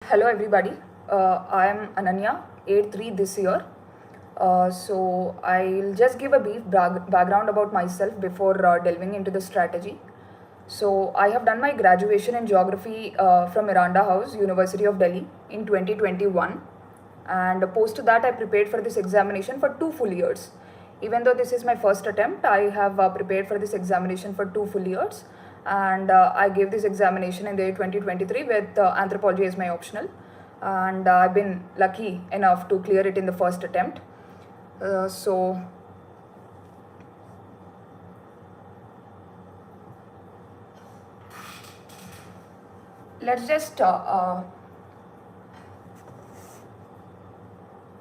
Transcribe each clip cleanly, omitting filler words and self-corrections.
Hello everybody, I am Ananya, 8-3 this year. So I'll just give a brief background about myself before delving into the strategy. So I have done my graduation in geography from Miranda House, University of Delhi in 2021, and post to that I prepared for this examination for 2 full years. Even though this is my first attempt, I have prepared for this examination for 2 full years, and I gave this examination in the year 2023 with anthropology as my optional, and I've been lucky enough to clear it in the first attempt. So let's just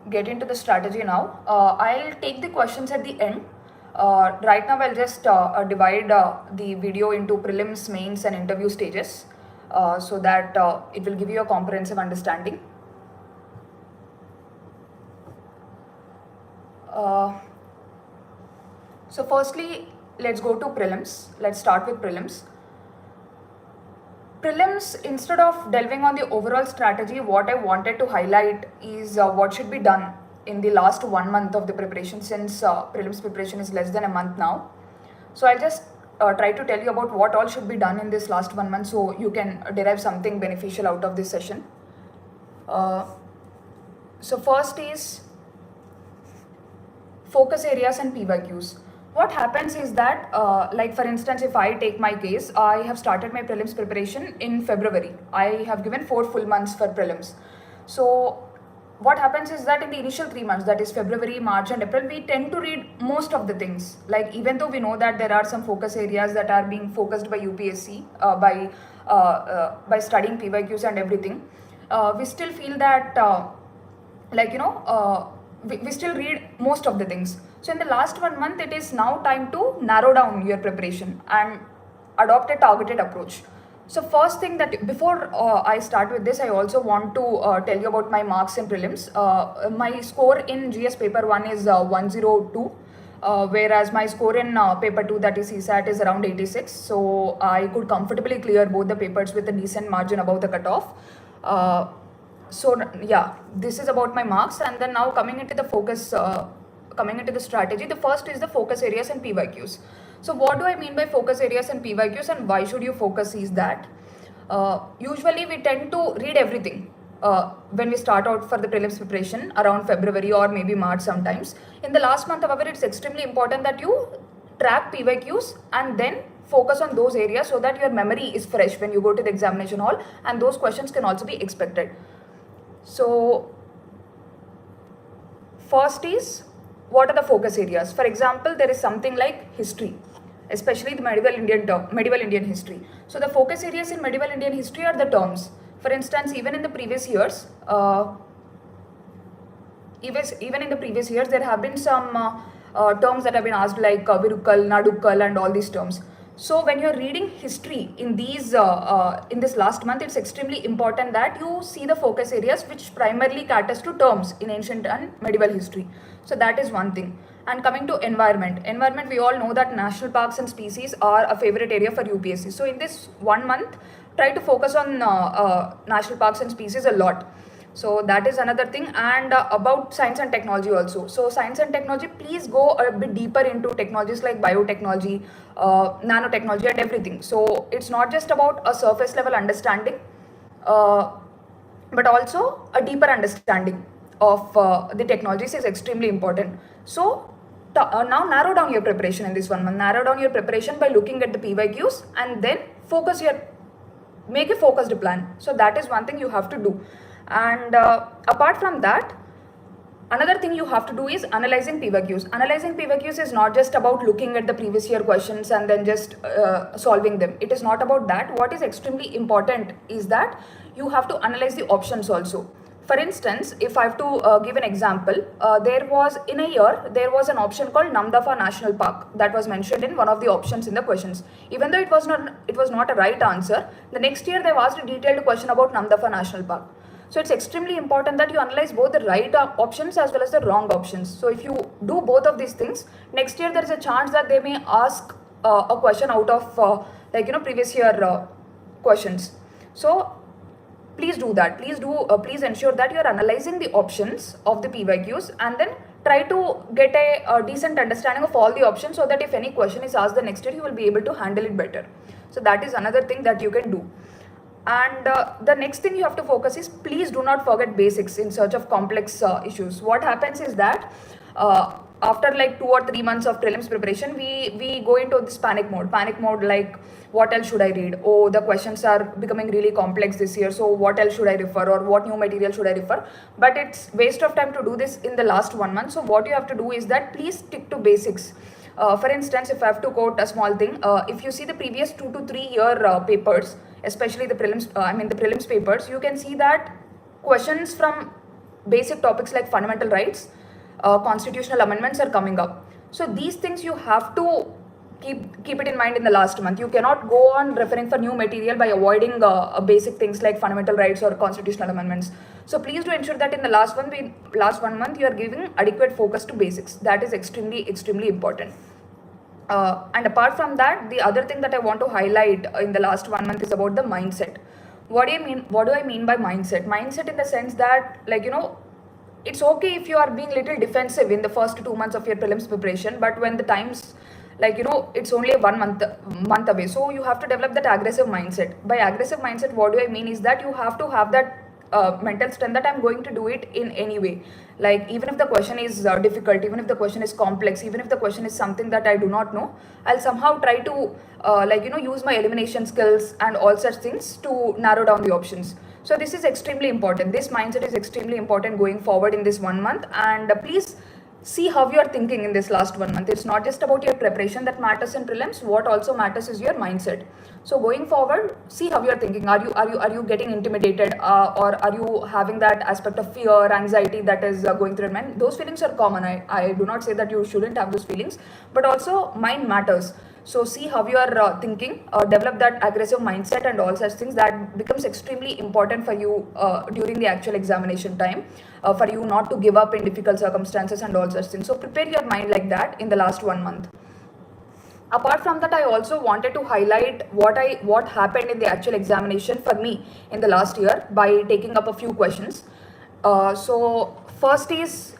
get into the strategy now. I'll take the questions at the end. Right now I'll just divide the video into prelims, mains and interview stages so that it will give you a comprehensive understanding. So firstly, let's go to prelims. Let's start with prelims. Prelims, instead of delving on the overall strategy, what I wanted to highlight is what should be done in the last 1 month of the preparation, since prelims preparation is less than a month now. So I'll just try to tell you about what all should be done in this last 1 month so you can derive something beneficial out of this session. So first is focus areas and PYQs. What happens is that, like for instance, if I take my case, I have started my prelims preparation in February. I have given 4 full months for prelims. So what happens is that in the initial 3 months, that is February, March and April, we tend to read most of the things. Like even though we know that there are some focus areas that are being focused by UPSC by studying PYQs and everything, we still feel that we still read most of the things. So in the last 1 month, it is now time to narrow down your preparation and adopt a targeted approach. So first thing that before I start with this, I also want to tell you about my marks in prelims. My score in GS paper 1 is 102. Whereas my score in paper 2, that is CSAT, is around 86. So I could comfortably clear both the papers with a decent margin above the cutoff. So yeah, this is about my marks. And then now coming into the focus, coming into the strategy, the first is the focus areas and PYQs. So what do I mean by focus areas and PYQs, and why should you focus is that usually we tend to read everything when we start out for the prelims preparation around February or maybe March sometimes. In the last month, however, it's extremely important that you track PYQs and then focus on those areas so that your memory is fresh when you go to the examination hall, and those questions can also be expected. So first is, what are the focus areas? For example, there is something like history, especially the medieval Indian history. So the focus areas in medieval Indian history are the terms. For instance, even in the previous years, there have been some terms that have been asked, like Virukkal, Nadukkal and all these terms. So when you're reading history in these in this last month, it's extremely important that you see the focus areas which primarily caters to terms in ancient and medieval history. So that is one thing. And coming to environment, we all know that national parks and species are a favorite area for UPSC. So in this 1 month, try to focus on national parks and species a lot. So that is another thing. And about science and technology also. So science and technology, please go a bit deeper into technologies like biotechnology, nanotechnology and everything. So it's not just about a surface level understanding, but also a deeper understanding of the technologies is extremely important. So now narrow down your preparation in this 1 month. Narrow down your preparation by looking at the PYQs and then make a focused plan. So that is one thing you have to do. And apart from that, another thing you have to do is analyzing PYQs. Analyzing PYQs is not just about looking at the previous year questions and then just solving them. It is not about that. What is extremely important is that you have to analyze the options also. For instance, if I have to give an example, there was an option called Namdapha National Park that was mentioned in one of the options in the questions. Even though it was not a right answer, the next year they've asked a detailed question about Namdapha National Park. So it's extremely important that you analyze both the right options as well as the wrong options. So if you do both of these things, next year there is a chance that they may ask a question out of previous year questions. So please do that. Please ensure that you are analyzing the options of the PYQs and then try to get a decent understanding of all the options, so that if any question is asked the next year, you will be able to handle it better. So that is another thing that you can do. And the next thing you have to focus is, please do not forget basics in search of complex issues. What happens is that after like 2 or 3 months of prelims preparation, we go into this panic mode, like what else should I read? Oh, the questions are becoming really complex this year, so what else should I refer, or what new material should I refer? But it's waste of time to do this in the last 1 month. So what you have to do is that please stick to basics. For instance, if I have to quote a small thing, if you see the previous 2 to 3 year papers, especially the prelims papers, you can see that questions from basic topics like fundamental rights, constitutional amendments are coming up. So these things you have to keep it in mind in the last month. You cannot go on referring for new material by avoiding basic things like fundamental rights or constitutional amendments. So please do ensure that in the last 1 month you are giving adequate focus to basics. That is extremely important. And apart from that, the other thing that I want to highlight in the last 1 month is about the mindset. What do I mean by mindset? Mindset in the sense that, like, it's okay if you are being little defensive in the first 2 months of your prelims preparation, but when the times, like, it's only 1 month away, so you have to develop that aggressive mindset. By aggressive mindset, what do I mean is that you have to have that mental strength that I'm going to do it in any way. Like, even if the question is difficult, even if the question is complex, even if the question is something that I do not know, I'll somehow try to use my elimination skills and all such things to narrow down the options. So this is extremely important. This mindset is extremely important going forward in this 1 month. And please see how you are thinking in this last 1 month. It's not just about your preparation that matters in prelims. What also matters is your mindset. So going forward, see how you are thinking. Are you getting intimidated, or are you having that aspect of fear, anxiety that is going through your mind? Those feelings are common. I do not say that you shouldn't have those feelings, but also mind matters. So see how you are thinking, develop that aggressive mindset and all such things. That becomes extremely important for you during the actual examination time, for you not to give up in difficult circumstances and all such things. So prepare your mind like that in the last 1 month. Apart from that, I also wanted to highlight what happened in the actual examination for me in the last year by taking up a few questions. So first is,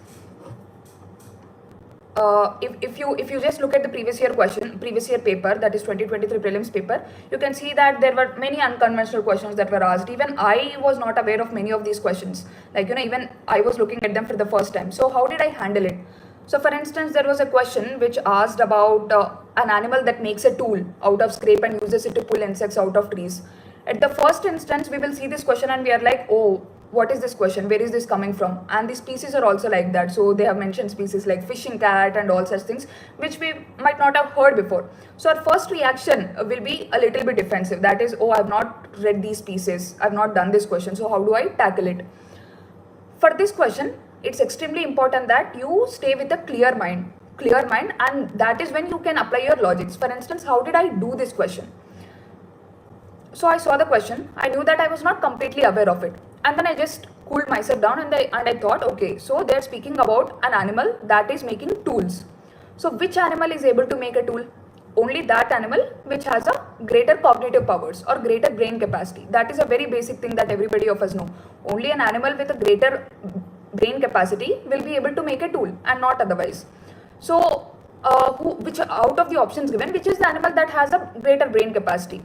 if you just look at the previous year paper, that is 2023 prelims paper, you can see that there were many unconventional questions that were asked. Even I was not aware of many of these questions. Like, even I was looking at them for the first time. So how did I handle it? So for instance, there was a question which asked about an animal that makes a tool out of scrape and uses it to pull insects out of trees. At the first instance, we will see this question and we are like, oh, what is this question? Where is this coming from? And the species are also like that. So they have mentioned species like fishing cat and all such things, which we might not have heard before. So our first reaction will be a little bit defensive. That is, oh, I've not read these species. I've not done this question. So how do I tackle it? For this question, it's extremely important that you stay with a clear mind, and that is when you can apply your logics. For instance, how did I do this question? So I saw the question, I knew that I was not completely aware of it, and then I just cooled myself down and I thought, okay, so they're speaking about an animal that is making tools. So which animal is able to make a tool? Only that animal which has a greater cognitive powers or greater brain capacity. That is a very basic thing that everybody of us know. Only an animal with a greater brain capacity will be able to make a tool, and not otherwise. So which out of the options given, which is the animal that has a greater brain capacity?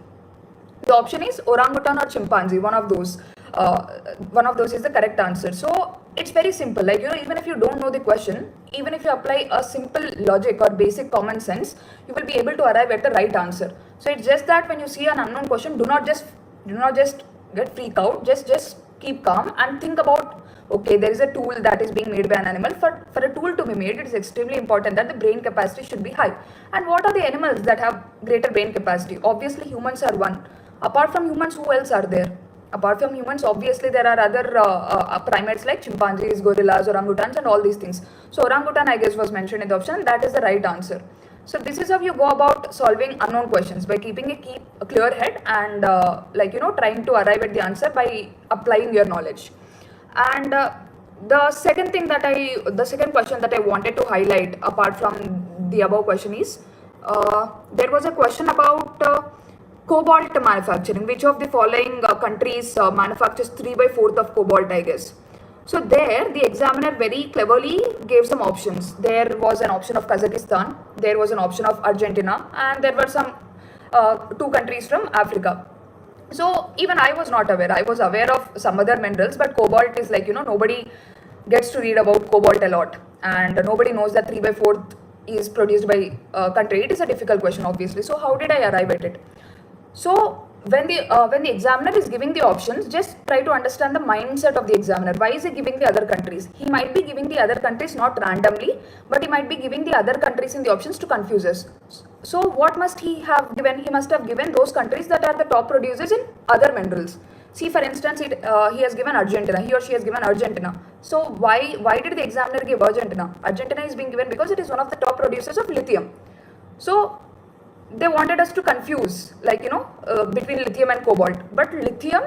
The option is orangutan or chimpanzee. One of those is the correct answer. So it's very simple. Like, even if you don't know the question, even if you apply a simple logic or basic common sense, you will be able to arrive at the right answer. So it's just that when you see an unknown question, do not just get freaked out. Just keep calm and think about, okay, there is a tool that is being made by an animal. For a tool to be made, it is extremely important that the brain capacity should be high. And what are the animals that have greater brain capacity? Obviously, humans are one. Apart from humans, who else are there? Apart from humans, obviously there are other primates like chimpanzees, gorillas, orangutans, and all these things. So orangutan, I guess, was mentioned in the option. That is the right answer. So this is how you go about solving unknown questions, by keeping a clear head and trying to arrive at the answer by applying your knowledge. And the second question that I wanted to highlight apart from the above question is, there was a question about Cobalt manufacturing. Which of the following countries manufactures 3 by 4th of cobalt, I guess. So there, the examiner very cleverly gave some options. There was an option of Kazakhstan, there was an option of Argentina, and there were some two countries from Africa. So even I was not aware. I was aware of some other minerals, but cobalt is like, nobody gets to read about cobalt a lot, and nobody knows that 3 by 4th is produced by country. It is a difficult question, obviously. So how did I arrive at it? So when the examiner is giving the options, just try to understand the mindset of the examiner. Why is he giving the other countries? He might be giving the other countries not randomly, but he might be giving the other countries in the options to confuse us. So what must he have given? He must have given those countries that are the top producers in other minerals. See, for instance, he has given Argentina. He or she has given Argentina. So why did the examiner give Argentina? Argentina is being given because it is one of the top producers of lithium. So they wanted us to confuse, like, between lithium and cobalt. But lithium,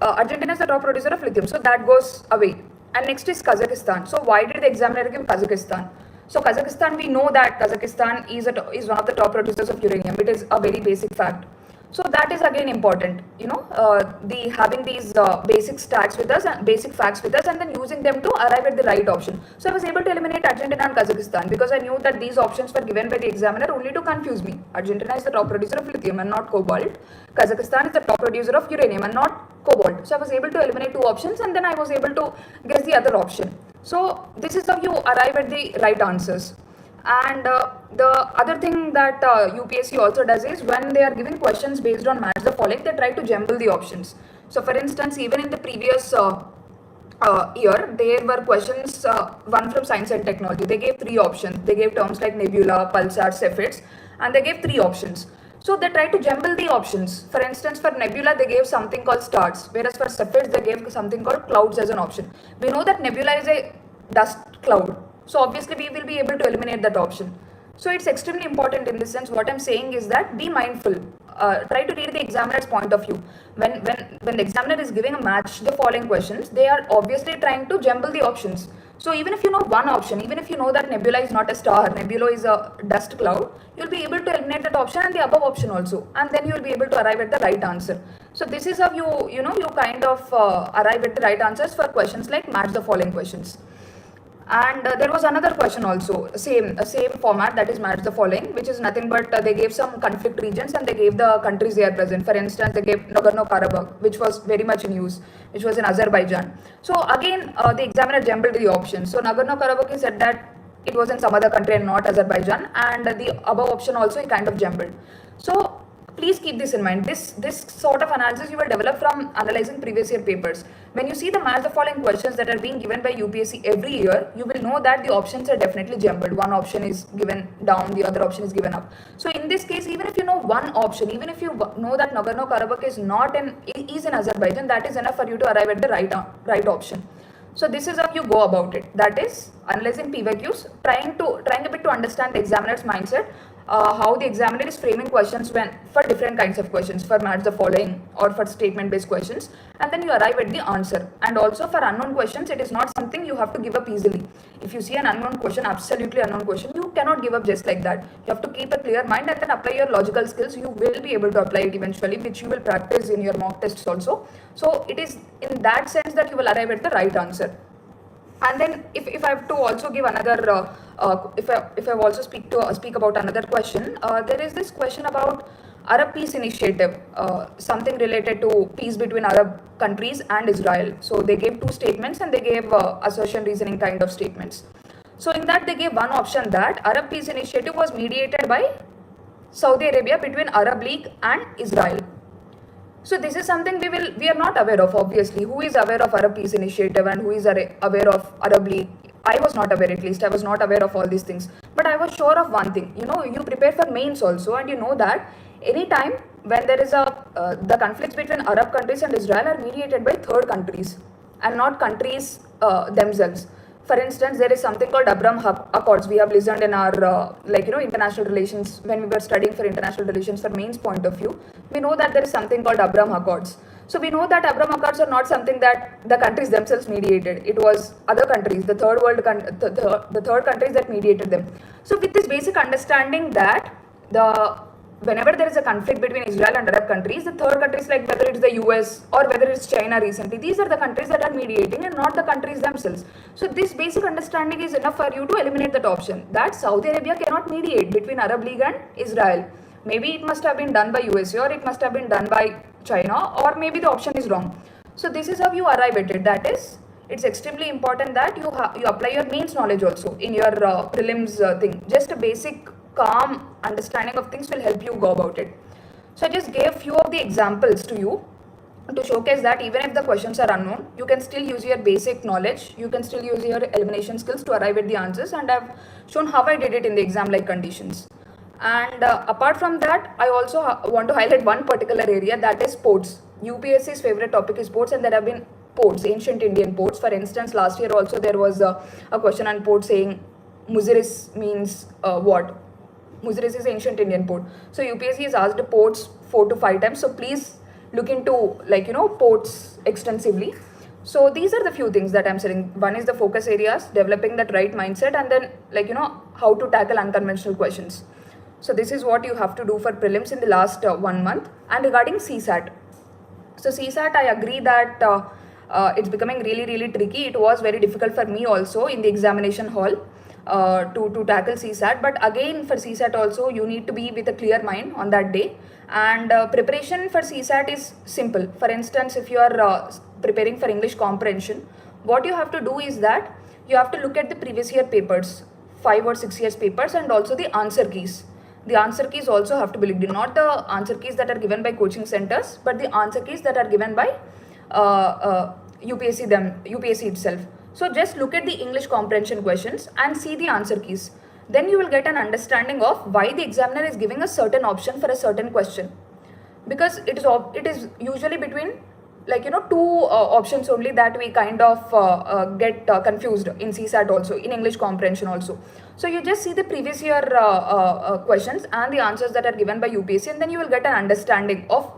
Argentina is the top producer of lithium, so that goes away. And next is Kazakhstan. So why did the examiner give Kazakhstan? So Kazakhstan, we know that Kazakhstan is one of the top producers of uranium. It is a very basic fact. So that is again important, having these basic facts with us, and then using them to arrive at the right option. So I was able to eliminate Argentina and Kazakhstan because I knew that these options were given by the examiner only to confuse me. Argentina is the top producer of lithium and not cobalt. Kazakhstan is the top producer of uranium and not cobalt. So I was able to eliminate two options, and then I was able to guess the other option. So this is how you arrive at the right answers. And the other thing that UPSC also does is when they are giving questions based on match the following, they try to jumble the options. So for instance, even in the previous year, there were questions, one from science and technology. They gave three options. They gave terms like nebula, pulsar, cepheids, and they gave three options. So they try to jumble the options. For instance, for nebula, they gave something called stars, whereas for cepheids, they gave something called clouds as an option. We know that nebula is a dust cloud. So obviously we will be able to eliminate that option. So it's extremely important in this sense. What I'm saying is that be mindful. Try to read the examiner's point of view. When the examiner is giving a match the following questions, they are obviously trying to jumble the options. So even if you know one option, even if you know that nebula is not a star, nebula is a dust cloud, you'll be able to eliminate that option and the above option also, and then you'll be able to arrive at the right answer. So this is how you kind of arrive at the right answers for questions like match the following questions. And there was another question also, same format, that is match the following, which is nothing but they gave some conflict regions and they gave the countries they are present. For instance, they gave Nagorno-Karabakh, which was very much in use, which was in Azerbaijan. So again, the examiner jumbled the options. So Nagorno-Karabakh, he said that it was in some other country and not Azerbaijan, and the above option also he kind of jumbled. So please keep this in mind. This sort of analysis you will develop from analyzing previous year papers. When you see the match the following questions that are being given by UPSC every year, you will know that the options are definitely jumbled. One option is given down, the other option is given up. So in this case, even if you know one option, even if you know that Nagorno-Karabakh is in Azerbaijan, that is enough for you to arrive at the right option. So this is how you go about it. That is analyzing PYQs, trying a bit to understand the examiner's mindset, how the examiner is framing questions for different kinds of questions, for match the following or for statement based questions, and then you arrive at the answer. And also for unknown questions, it is not something you have to give up easily. If you see an unknown question, absolutely unknown question, you cannot give up just like that. You have to keep a clear mind and then apply your logical skills. You will be able to apply it eventually, which you will practice in your mock tests also. So it is in that sense that you will arrive at the right answer. And then if I have to also give another, if I also speak about another question, there is this question about Arab Peace Initiative, something related to peace between Arab countries and Israel. So they gave two statements and they gave assertion reasoning kind of statements. So in that they gave one option that Arab Peace Initiative was mediated by Saudi Arabia between Arab League and Israel. So this is something we are not aware of, obviously. Who is aware of Arab Peace Initiative and who is aware of Arab League? I was not aware, at least. I was not aware of all these things. But I was sure of one thing. You prepare for mains also, and you know that anytime when there is the conflicts between Arab countries and Israel are mediated by third countries and not countries themselves. For instance, there is something called Abraham Accords. We have listened in our international relations, when we were studying for international relations for mains point of view. We know that there is something called Abraham Accords. So we know that Abraham Accords are not something that the countries themselves mediated. It was other countries, the third world, the third countries that mediated them. So with this basic understanding that the whenever there is a conflict between Israel and Arab countries, the third countries, like whether it's the US or whether it's China recently, these are the countries that are mediating and not the countries themselves. So this basic understanding is enough for you to eliminate that option, that Saudi Arabia cannot mediate between Arab League and Israel. Maybe it must have been done by USA, or it must have been done by China, or maybe the option is wrong. So this is how you arrive at it. That is, it's extremely important that you apply your mains knowledge also in your prelims thing. Just a basic calm understanding of things will help you go about it. So I just gave few of the examples to you to showcase that even if the questions are unknown, you can still use your basic knowledge, you can still use your elimination skills to arrive at the answers, and I've shown how I did it in the exam like conditions. And apart from that, I also want to highlight one particular area, that is ports. UPSC's favorite topic is ports, and there have been ports, ancient Indian ports. For instance, last year also there was a question on port saying Muziris means what? Muziris is ancient Indian port. So UPSC has asked ports 4 to 5 times. So please look into ports extensively. So these are the few things that I'm saying. One is the focus areas, developing that right mindset, and then how to tackle unconventional questions. So this is what you have to do for prelims in the last 1 month. And regarding CSAT, so CSAT, I agree that it's becoming really, really tricky. It was very difficult for me also in the examination hall to tackle CSAT. But again, for CSAT also, you need to be with a clear mind on that day. And preparation for CSAT is simple. For instance, if you are preparing for English comprehension, what you have to do is that you have to look at the previous year papers, 5 or 6 years papers, and also the answer keys. The answer keys also have to be looked in, not the answer keys that are given by coaching centers, but the answer keys that are given by UPSC itself. So just look at the English comprehension questions and see the answer keys. Then you will get an understanding of why the examiner is giving a certain option for a certain question. Because it is usually between two options only that we kind of get confused in CSAT also, in English comprehension also. So you just see the previous year questions and the answers that are given by UPSC, and then you will get an understanding of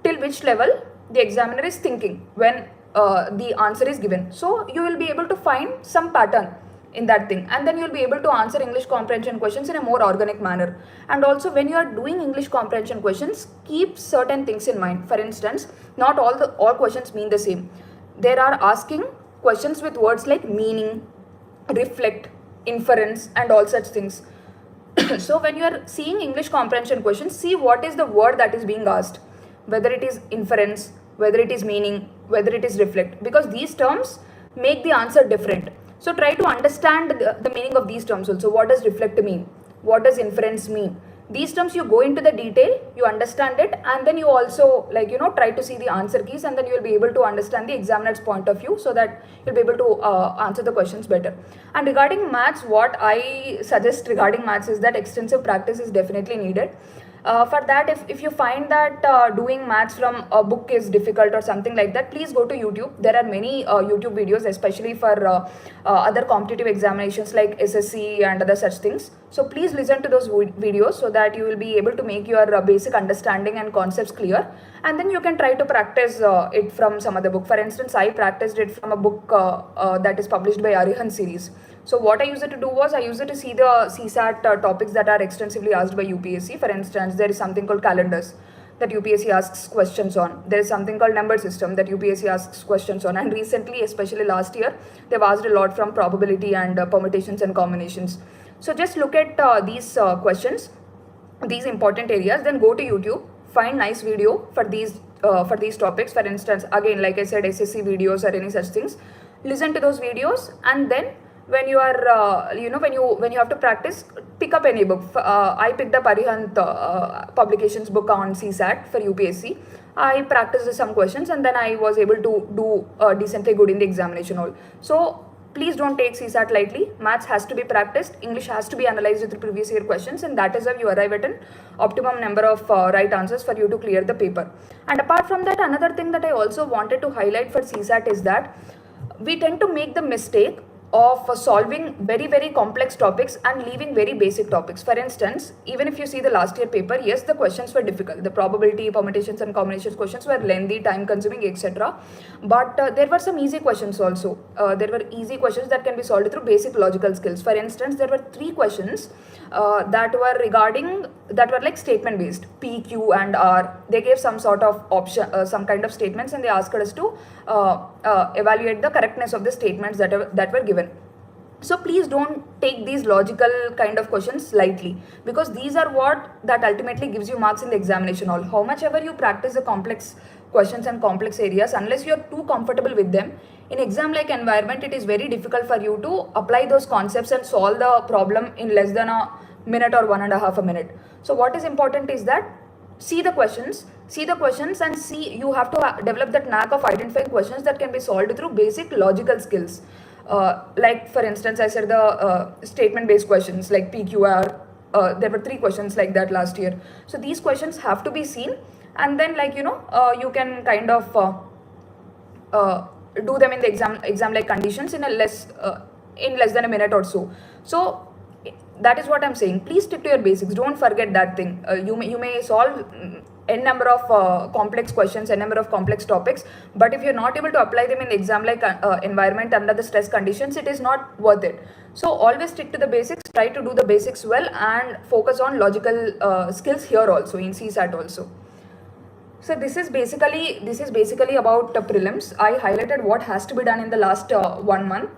till which level the examiner is thinking when the answer is given. So you will be able to find some pattern in that thing, and then you will be able to answer English comprehension questions in a more organic manner. And also, when you are doing English comprehension questions, keep certain things in mind. For instance, not all questions mean the same. There are asking questions with words like meaning, reflect, inference, and all such things. So when you are seeing English comprehension questions, see what is the word that is being asked, whether it is inference, whether it is meaning, whether it is reflect, because these terms make the answer different. So try to understand the meaning of these terms also. What does reflect mean? What does inference mean? These terms, you go into the detail, you understand it, and then you also try to see the answer keys, and then you will be able to understand the examiner's point of view, so that you'll be able to answer the questions better. And regarding maths, what I suggest regarding maths is that extensive practice is definitely needed. For that, if you find that doing maths from a book is difficult or something like that, please go to YouTube. There are many YouTube videos, especially for other competitive examinations like SSC and other such things. So please listen to those videos, so that you will be able to make your basic understanding and concepts clear, and then you can try to practice it from some other book. For instance, I practiced it from a book that is published by Arihan series. So what I used to do was, I used to see the CSAT topics that are extensively asked by UPSC. For instance, there is something called calendars that UPSC asks questions on. There is something called number system that UPSC asks questions on. And recently, especially last year, they've asked a lot from probability and permutations and combinations. So just look at these questions, these important areas, then go to YouTube, find nice video for these topics. For instance, again, like I said, SSC videos or any such things. Listen to those videos, and then when you are when you have to practice, pick up any book. I picked up Arihant publications book on CSAT for UPSC. I practiced some questions, and then I was able to do decently good in the examination hall. So please don't take CSAT lightly. Maths has to be practiced, English has to be analyzed with the previous year questions, and that is how you arrive at an optimum number of right answers for you to clear the paper. And apart from that, another thing that I also wanted to highlight for CSAT is that we tend to make the mistake of solving very, very complex topics and leaving very basic topics. For instance, even if you see the last year paper, yes, the questions were difficult. The probability, permutations and combinations questions were lengthy, time consuming, etc. But there were some easy questions also. There were easy questions that can be solved through basic logical skills. For instance, there were 3 questions that were regarding that were like statement based, P, Q, and R. They gave some sort of option, some kind of statements, and they asked us to evaluate the correctness of the statements that were given. So please don't take these logical kind of questions lightly, because these are what that ultimately gives you marks in the examination hall. How much ever you practice the complex questions and complex areas, unless you're too comfortable with them, in exam like environment, it is very difficult for you to apply those concepts and solve the problem in less than a minute or 1.5 minutes. So what is important is that see the questions and see, you have to develop that knack of identifying questions that can be solved through basic logical skills. Like for instance, I said the statement based questions like PQR. There were 3 questions like that last year. So these questions have to be seen, and then you can kind of do them in the exam like conditions in less than a minute or so. So that is what I'm saying. Please stick to your basics. Don't forget that thing. You may solve n number of complex questions, n number of complex topics, but if you're not able to apply them in the exam like environment under the stress conditions, it is not worth it. So always stick to the basics. Try to do the basics well and focus on logical skills here also in CSAT also. So this is basically about prelims. I highlighted what has to be done in the last 1 month.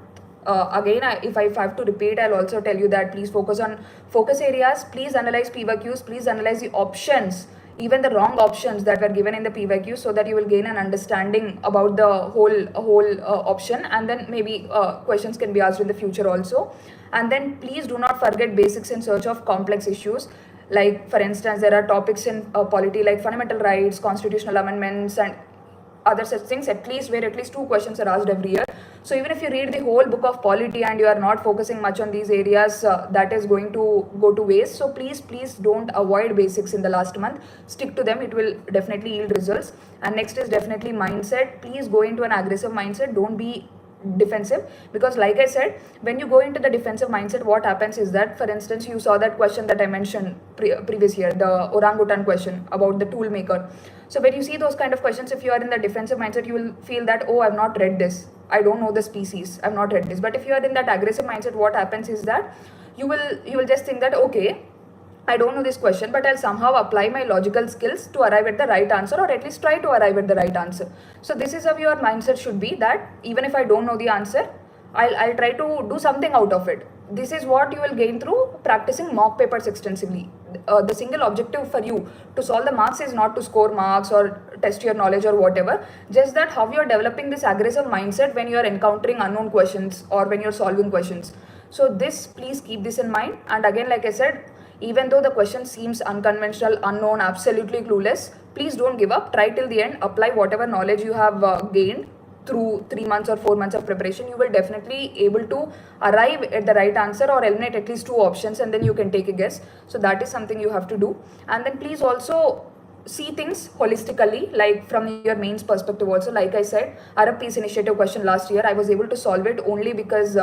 Again, if I have to repeat, I'll also tell you that please focus on focus areas. Please analyze PYQs. Please analyze the options, even the wrong options that were given in the PYQ, so that you will gain an understanding about the whole option, and then maybe questions can be asked in the future also. And then please do not forget basics in search of complex issues. Like for instance, there are topics in polity like fundamental rights, constitutional amendments, and other such things, at least 2 questions are asked every year. So even if you read the whole book of polity and you are not focusing much on these areas, that is going to go to waste. So please don't avoid basics in the last month. Stick to them. It will definitely yield results. And next is definitely mindset. Please go into an aggressive mindset. Don't be defensive, because like I said, when you go into the defensive mindset, what happens is that, for instance, you saw that question that I mentioned previous year, the orangutan question about the tool maker. So when you see those kind of questions, if you are in the defensive mindset, you will feel that, oh, I've not read this, I don't know the species, I've not read this. But if you are in that aggressive mindset, what happens is that you will just think that, okay, I don't know this question, but I'll somehow apply my logical skills to arrive at the right answer, or at least try to arrive at the right answer. So this is how your mindset should be, that even if I don't know the answer, I'll try to do something out of it. This is what you will gain through practicing mock papers extensively. The single objective for you to solve the marks is not to score marks or test your knowledge or whatever, just that how you're developing this aggressive mindset when you're encountering unknown questions or when you're solving questions. So this, please keep this in mind. And again, like I said, even though the question seems unconventional, unknown, absolutely clueless, please don't give up. Try till the end. Apply whatever knowledge you have gained through 3 months or 4 months of preparation. You will definitely able to arrive at the right answer or eliminate at least 2 options, and then you can take a guess. So that is something you have to do. And then please also see things holistically, like from your mains perspective also. Like I said, Arab Peace Initiative question last year, I was able to solve it only because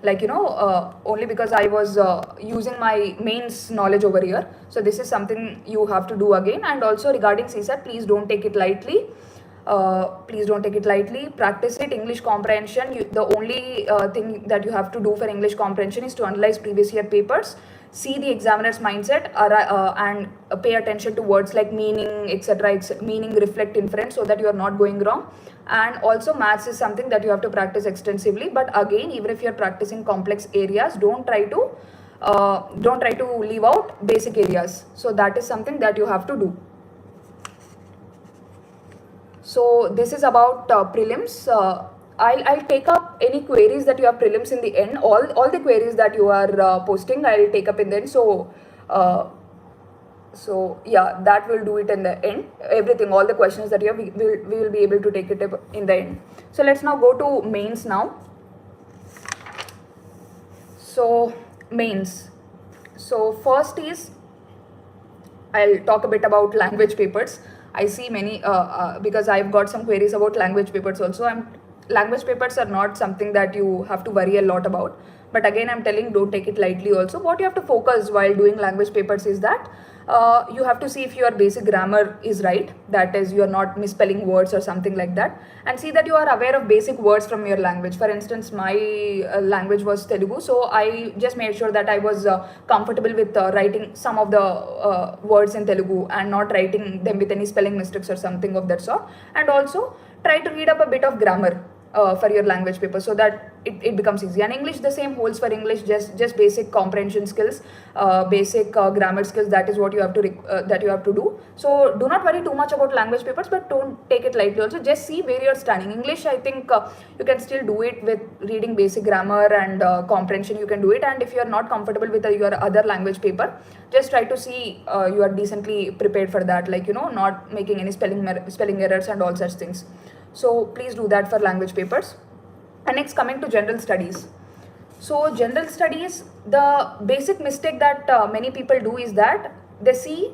only because I was using my mains knowledge over here. So this is something you have to do again. And also regarding CSAT, please don't take it lightly. Practice it. English comprehension, the only thing that you have to do for English comprehension is to analyze previous year papers, see the examiner's mindset, and pay attention to words like meaning, etc. Meaning, reflect, inference, so that you are not going wrong. And also maths is something that you have to practice extensively. But again, even if you are practicing complex areas, don't try to leave out basic areas. So that is something that you have to do. So this is about prelims. I'll take up any queries that you have prelims in the end. All the queries that you are posting, I'll take up in the end. So yeah, that will do it in the end. Everything, all the questions that you have, we will be able to take it in the end. So let's now go to mains now. So mains. So first is, I'll talk a bit about language papers. I see many, because I've got some queries about language papers also. Language papers are not something that you have to worry a lot about. But again, I'm telling, don't take it lightly also. What you have to focus while doing language papers is that You have to see if your basic grammar is right, that is, you are not misspelling words or something like that, and see that you are aware of basic words from your language. For instance, my language was Telugu, so I just made sure that I was comfortable with writing some of the words in Telugu and not writing them with any spelling mistakes or something of that sort, and also try to read up a bit of grammar for your language paper, so that it becomes easy. And English, the same holds for English, just basic comprehension skills, basic grammar skills. That is what you have to do. So do not worry too much about language papers, but don't take it lightly also. Just see where you're standing. English, I think you can still do it with reading basic grammar and comprehension. You can do it. And if you're not comfortable with your other language paper, just try to see you are decently prepared for that, like, not making any spelling errors and all such things. So please do that for language papers. And next, coming to general studies. So general studies, the basic mistake that many people do is that they see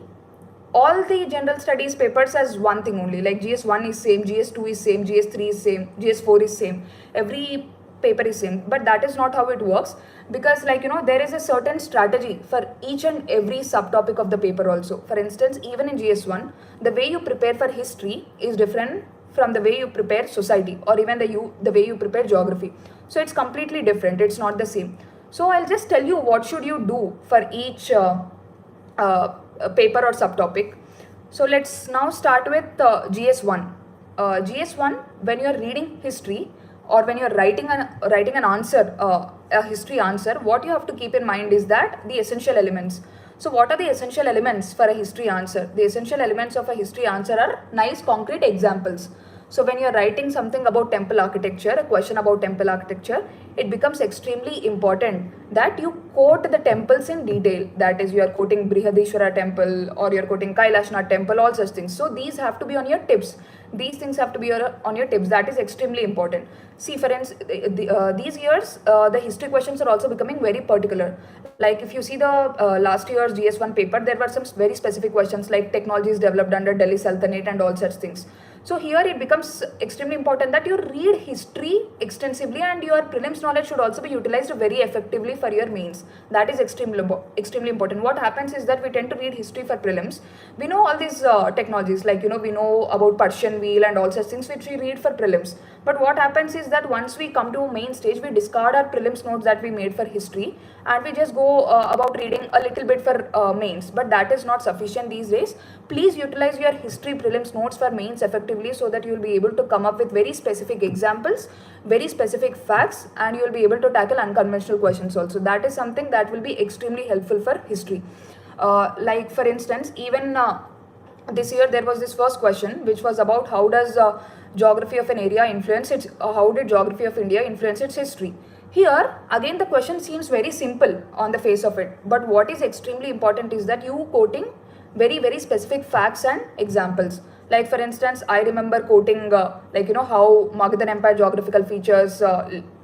all the general studies papers as one thing only, like GS1 is same, GS2 is same, GS3 is same, GS4 is same, every paper is same. But that is not how it works, because, like, there is a certain strategy for each and every subtopic of the paper also. For instance, even in GS1, the way you prepare for history is different from the way you prepare society, or even the way you prepare geography. So it's completely different, it's not the same. So I'll just tell you what should you do for each paper or subtopic. So let's now start with GS1. GS1, when you're reading history, or when you're writing an answer, a history answer, what you have to keep in mind is that the essential elements. So what are the essential elements for a history answer? The essential elements of a history answer are nice concrete examples. So when you're writing something about temple architecture, a question about temple architecture, it becomes extremely important that you quote the temples in detail. That is, you are quoting Brihadishwara temple, or you're quoting Kailashnath temple, all such things. So these have to be on your tips. These things have to be on your tips. That is extremely important. See, for instance, these years, the history questions are also becoming very particular. Like, if you see the last year's GS1 paper, there were some very specific questions like technologies developed under Delhi Sultanate and all such things. So here it becomes extremely important that you read history extensively, and your prelims knowledge should also be utilized very effectively for your mains. That is extremely important. What happens is that we tend to read history for prelims. We know all these technologies, like, we know about Persian wheel and all such things, which we read for prelims. But what happens is that once we come to main stage, we discard our prelims notes that we made for history, and we just go about reading a little bit for mains. But that is not sufficient these days. Please utilize your history prelims notes for mains effectively, so that you will be able to come up with very specific examples, very specific facts, and you will be able to tackle unconventional questions also. That is something that will be extremely helpful for history. Like, for instance, even this year there was this first question, which was about how does geography of an area influence its, how did geography of India influence its history? Here, again, the question seems very simple on the face of it, but what is extremely important is that you quoting very, very specific facts and examples. Like, for instance, I remember quoting how Magadhan Empire geographical features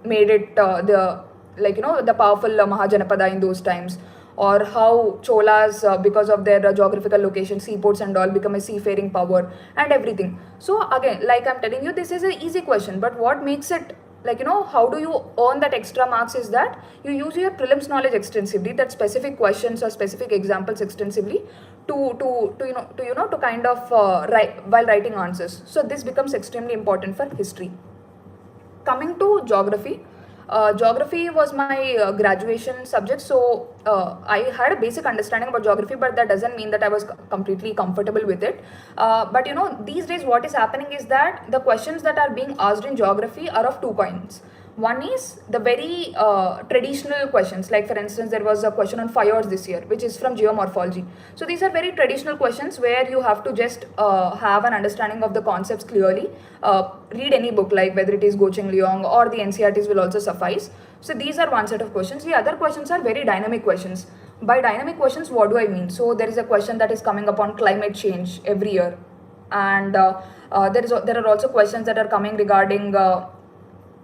made it the powerful Mahajanapada in those times, or how Cholas, because of their geographical location, seaports and all, become a seafaring power and everything. So again, like I'm telling you, this is an easy question, but what makes it, how do you earn that extra marks is that you use your prelims knowledge extensively, that specific questions or specific examples extensively to kind of write while writing answers. So this becomes extremely important for history. Coming to geography. Geography was my graduation subject, so I had a basic understanding about geography, but that doesn't mean that I was completely comfortable with it. But these days what is happening is that the questions that are being asked in geography are of two kinds. One is the very traditional questions, like, for instance, there was a question on fjords this year, which is from geomorphology. So these are very traditional questions where you have to just have an understanding of the concepts clearly. Read any book, like whether it is Gocheng Liang or the NCRTs will also suffice. So these are one set of questions. The other questions are very dynamic questions. By dynamic questions, what do I mean? So there is a question that is coming up on climate change every year, and there are also questions that are coming regarding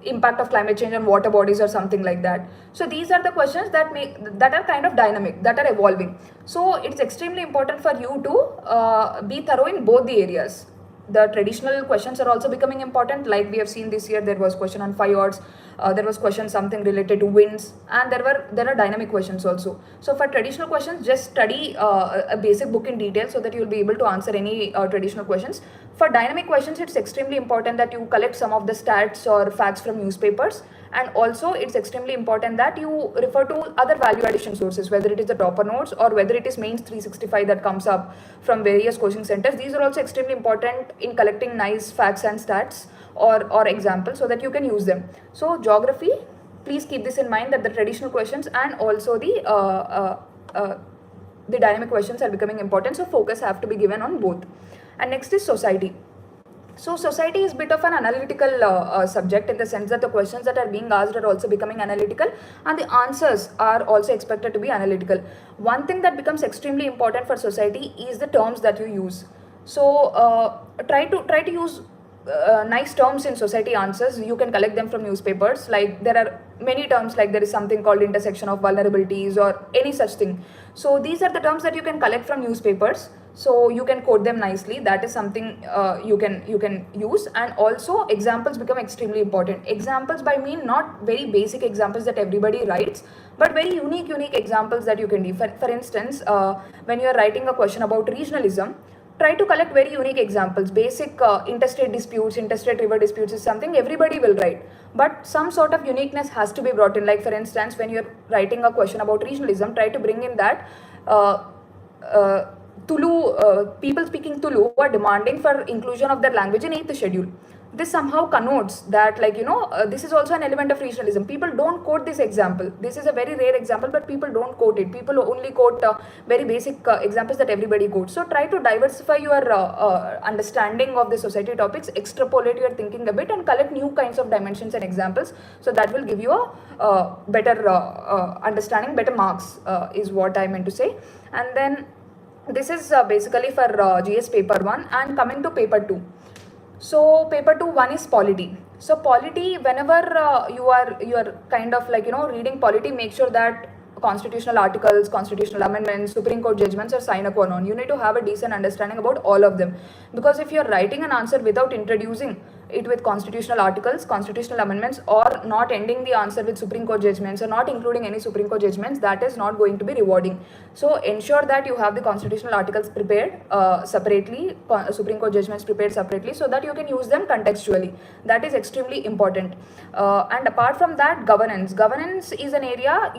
impact of climate change on water bodies or something like that. So these are the questions that are kind of dynamic, that are evolving. So it's extremely important for you to be thorough in both the areas. the traditional questions are also becoming important. Like we have seen this year, there was question on 5 odds, there was question something related to winds, and there are dynamic questions also. So for traditional questions, just study a basic book in detail so that you will be able to answer any traditional questions. For dynamic questions, it's extremely important that you collect some of the stats or facts from newspapers, and also it's extremely important that you refer to other value addition sources, whether it is the topper notes or whether it is mains 365 that comes up from various coaching centers. These are also extremely important in collecting nice facts and stats or examples so that you can use them. So geography, please keep this in mind, that the traditional questions and also the dynamic questions are becoming important, so focus have to be given on both. And next is society. So society is a bit of an analytical subject, in the sense that the questions that are being asked are also becoming analytical, and the answers are also expected to be analytical. One thing that becomes extremely important for society is the terms that you use. So try to use nice terms in society answers. You can collect them from newspapers. Like there are many terms, like there is something called intersection of vulnerabilities or any such thing. So these are the terms that you can collect from newspapers, so you can quote them nicely. That is something you can use. And also examples become extremely important. Examples by mean not very basic examples that everybody writes, but very unique examples that you can do. For instance, when you are writing a question about regionalism, try to collect very unique examples. Basic interstate disputes, interstate river disputes is something everybody will write, but some sort of uniqueness has to be brought in. Like for instance, when you're writing a question about regionalism, try to bring in that Tulu, people speaking Tulu are demanding for inclusion of their language in 8th schedule. This somehow connotes that, like, this is also an element of regionalism. People don't quote this example. This is a very rare example, but people don't quote it. People only quote very basic examples that everybody quotes. So try to diversify your understanding of the society topics, extrapolate your thinking a bit, and collect new kinds of dimensions and examples. So that will give you a better understanding, better marks is what I meant to say. And then this is basically for GS paper 1, and coming to paper 2. So paper 2, 1 is polity. So polity, whenever you are kind of like reading polity, make sure that constitutional articles, constitutional amendments, Supreme Court judgments are sine qua non. You need to have a decent understanding about all of them, because if you are writing an answer without introducing it with constitutional articles, constitutional amendments, or not ending the answer with Supreme Court judgments, or not including any Supreme Court judgments, that is not going to be rewarding. So ensure that you have the constitutional articles prepared separately, Supreme Court judgments prepared separately, so that you can use them contextually. That is extremely important. And apart from that, governance is an area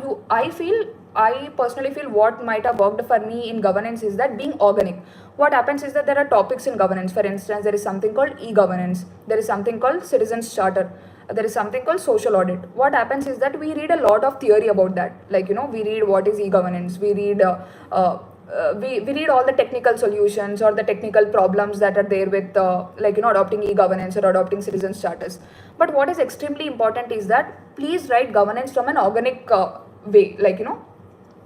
I personally feel what might have worked for me in governance is that being organic. What happens is that there are topics in governance. For instance, there is something called e-governance. There is something called citizens charter. There is something called social audit. What happens is that we read a lot of theory about that. Like, we read what is e-governance. We read we read all the technical solutions or the technical problems that are there with adopting e-governance or adopting citizens charters. But what is extremely important is that please write governance from an organic way.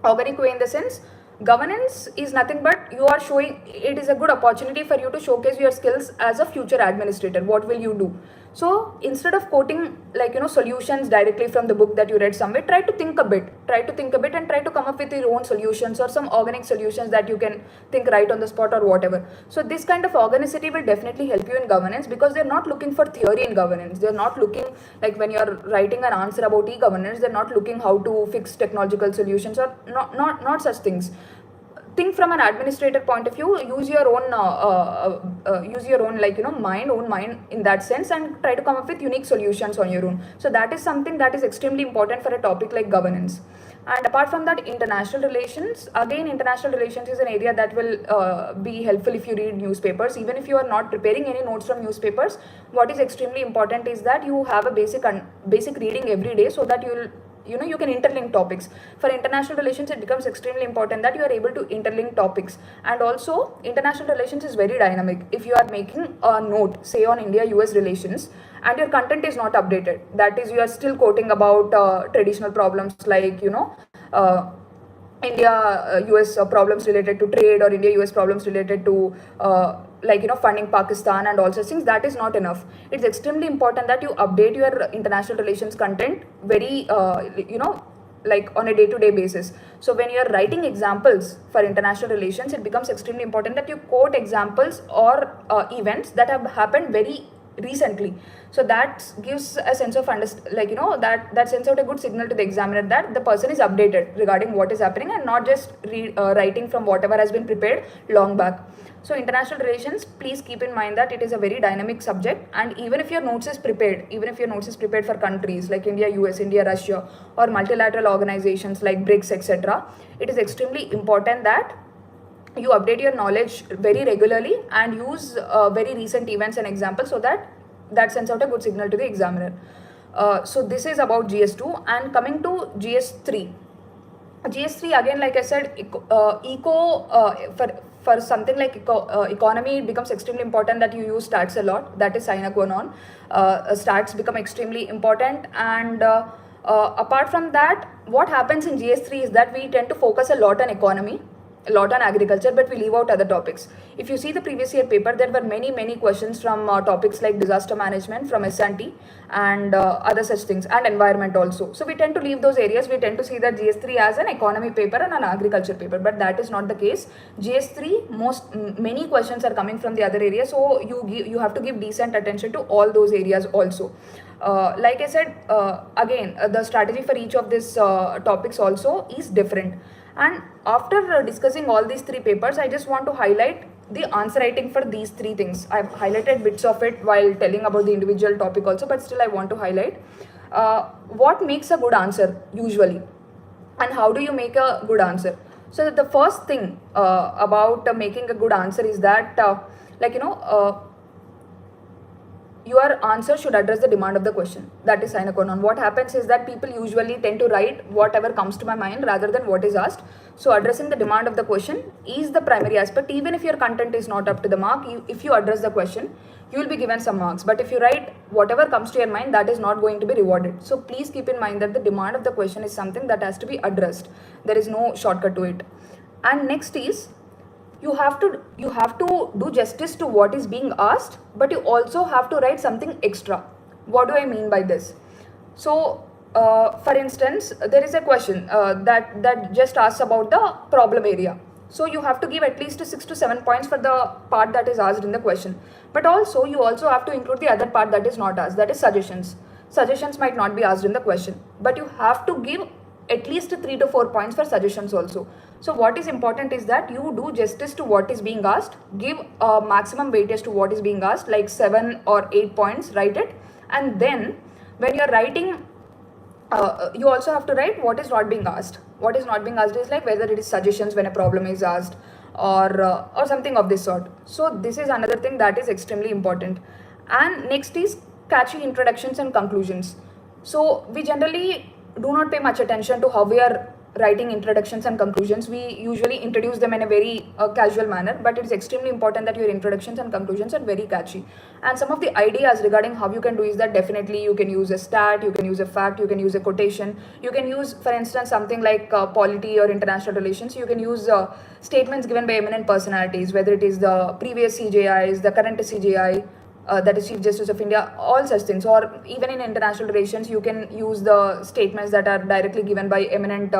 Organic way in the sense, governance is nothing but you are showing, it is a good opportunity for you to showcase your skills as a future administrator. What will you do? So instead of quoting solutions directly from the book that you read somewhere, try to think a bit and try to come up with your own solutions or some organic solutions that you can think right on the spot or whatever. So this kind of organicity will definitely help you in governance, because they're not looking for theory in governance. They're not looking, like when you're writing an answer about e-governance, they're not looking how to fix technological solutions or not such things. Think from an administrator point of view. Use your own mind in that sense, and try to come up with unique solutions on your own. So that is something that is extremely important for a topic like governance. And apart from that, international relations. Again, international relations is an area that will be helpful if you read newspapers. Even if you are not preparing any notes from newspapers, what is extremely important is that you have a basic reading every day, so that you can interlink topics. For international relations, it becomes extremely important that you are able to interlink topics. And also, international relations is very dynamic. If you are making a note, say on India-US relations, and your content is not updated, that is, you are still quoting about traditional problems like India-US problems related to trade, or India-US problems related to funding Pakistan and all such things. That is not enough. It's extremely important that you update your international relations content very like on a day-to-day basis. So when you're writing examples for international relations, it becomes extremely important that you quote examples or events that have happened very recently. So that gives a sense of that sends out a good signal to the examiner that the person is updated regarding what is happening and not just writing from whatever has been prepared long back. So international relations, please keep in mind that it is a very dynamic subject, and even if your notes is prepared for countries like India, US, India, Russia, or multilateral organizations like BRICS, etc., it is extremely important that you update your knowledge very regularly and use very recent events and examples, so that sends out a good signal to the examiner. So this is about GS2, and coming to GS3. GS3 again, like I said, for something like economy, it becomes extremely important that you use stats a lot. That is sine qua non. Stats become extremely important, and apart from that, what happens in GS3 is that we tend to focus a lot on economy, a lot on agriculture, but we leave out other topics. If you see the previous year paper, there were many questions from topics like disaster management from S&T and other such things, and environment also. So we tend to leave those areas. We tend to see that GS3 as an economy paper and an agriculture paper, but that is not the case. GS3, many questions are coming from the other areas, so you have to give decent attention to all those areas also. Like I said, again, the strategy for each of these topics also is different. And after discussing all these three papers, I just want to highlight the answer writing for these three things. I've highlighted bits of it while telling about the individual topic also, but still I want to highlight what makes a good answer usually, and how do you make a good answer. So the first thing about making a good answer is that your answer should address the demand of the question. That is sine qua non. What happens is that people usually tend to write whatever comes to my mind rather than what is asked. So addressing the demand of the question is the primary aspect. Even if your content is not up to the mark, if you address the question, you will be given some marks. But if you write whatever comes to your mind, that is not going to be rewarded. So please keep in mind that the demand of the question is something that has to be addressed. There is no shortcut to it. And next is, you have to do justice to what is being asked, but you also have to write something extra. What do I mean by this? So for instance, there is a question that just asks about the problem area. So you have to give at least 6 to 7 points for the part that is asked in the question, but also you also have to include the other part that is not asked, that is suggestions. Suggestions might not be asked in the question, but you have to give at least 3 to 4 points for suggestions also. So what is important is that you do justice to what is being asked, give a maximum weightage to what is being asked, like 7 or 8 points, write it, and then when you're writing, you also have to write what is not being asked. What is not being asked is like whether it is suggestions when a problem is asked, or something of this sort. So this is another thing that is extremely important. And next is catchy introductions and conclusions. So we generally do not pay much attention to how we are writing introductions and conclusions. We usually introduce them in a very casual manner, but it is extremely important that your introductions and conclusions are very catchy. And some of the ideas regarding how you can do is that definitely you can use a stat, you can use a fact, you can use a quotation, you can use, for instance, something like polity or international relations. You can use statements given by eminent personalities, whether it is the previous CJIs, the current CJI, that is Chief Justice of India, all such things. Or even in international relations, you can use the statements that are directly given by eminent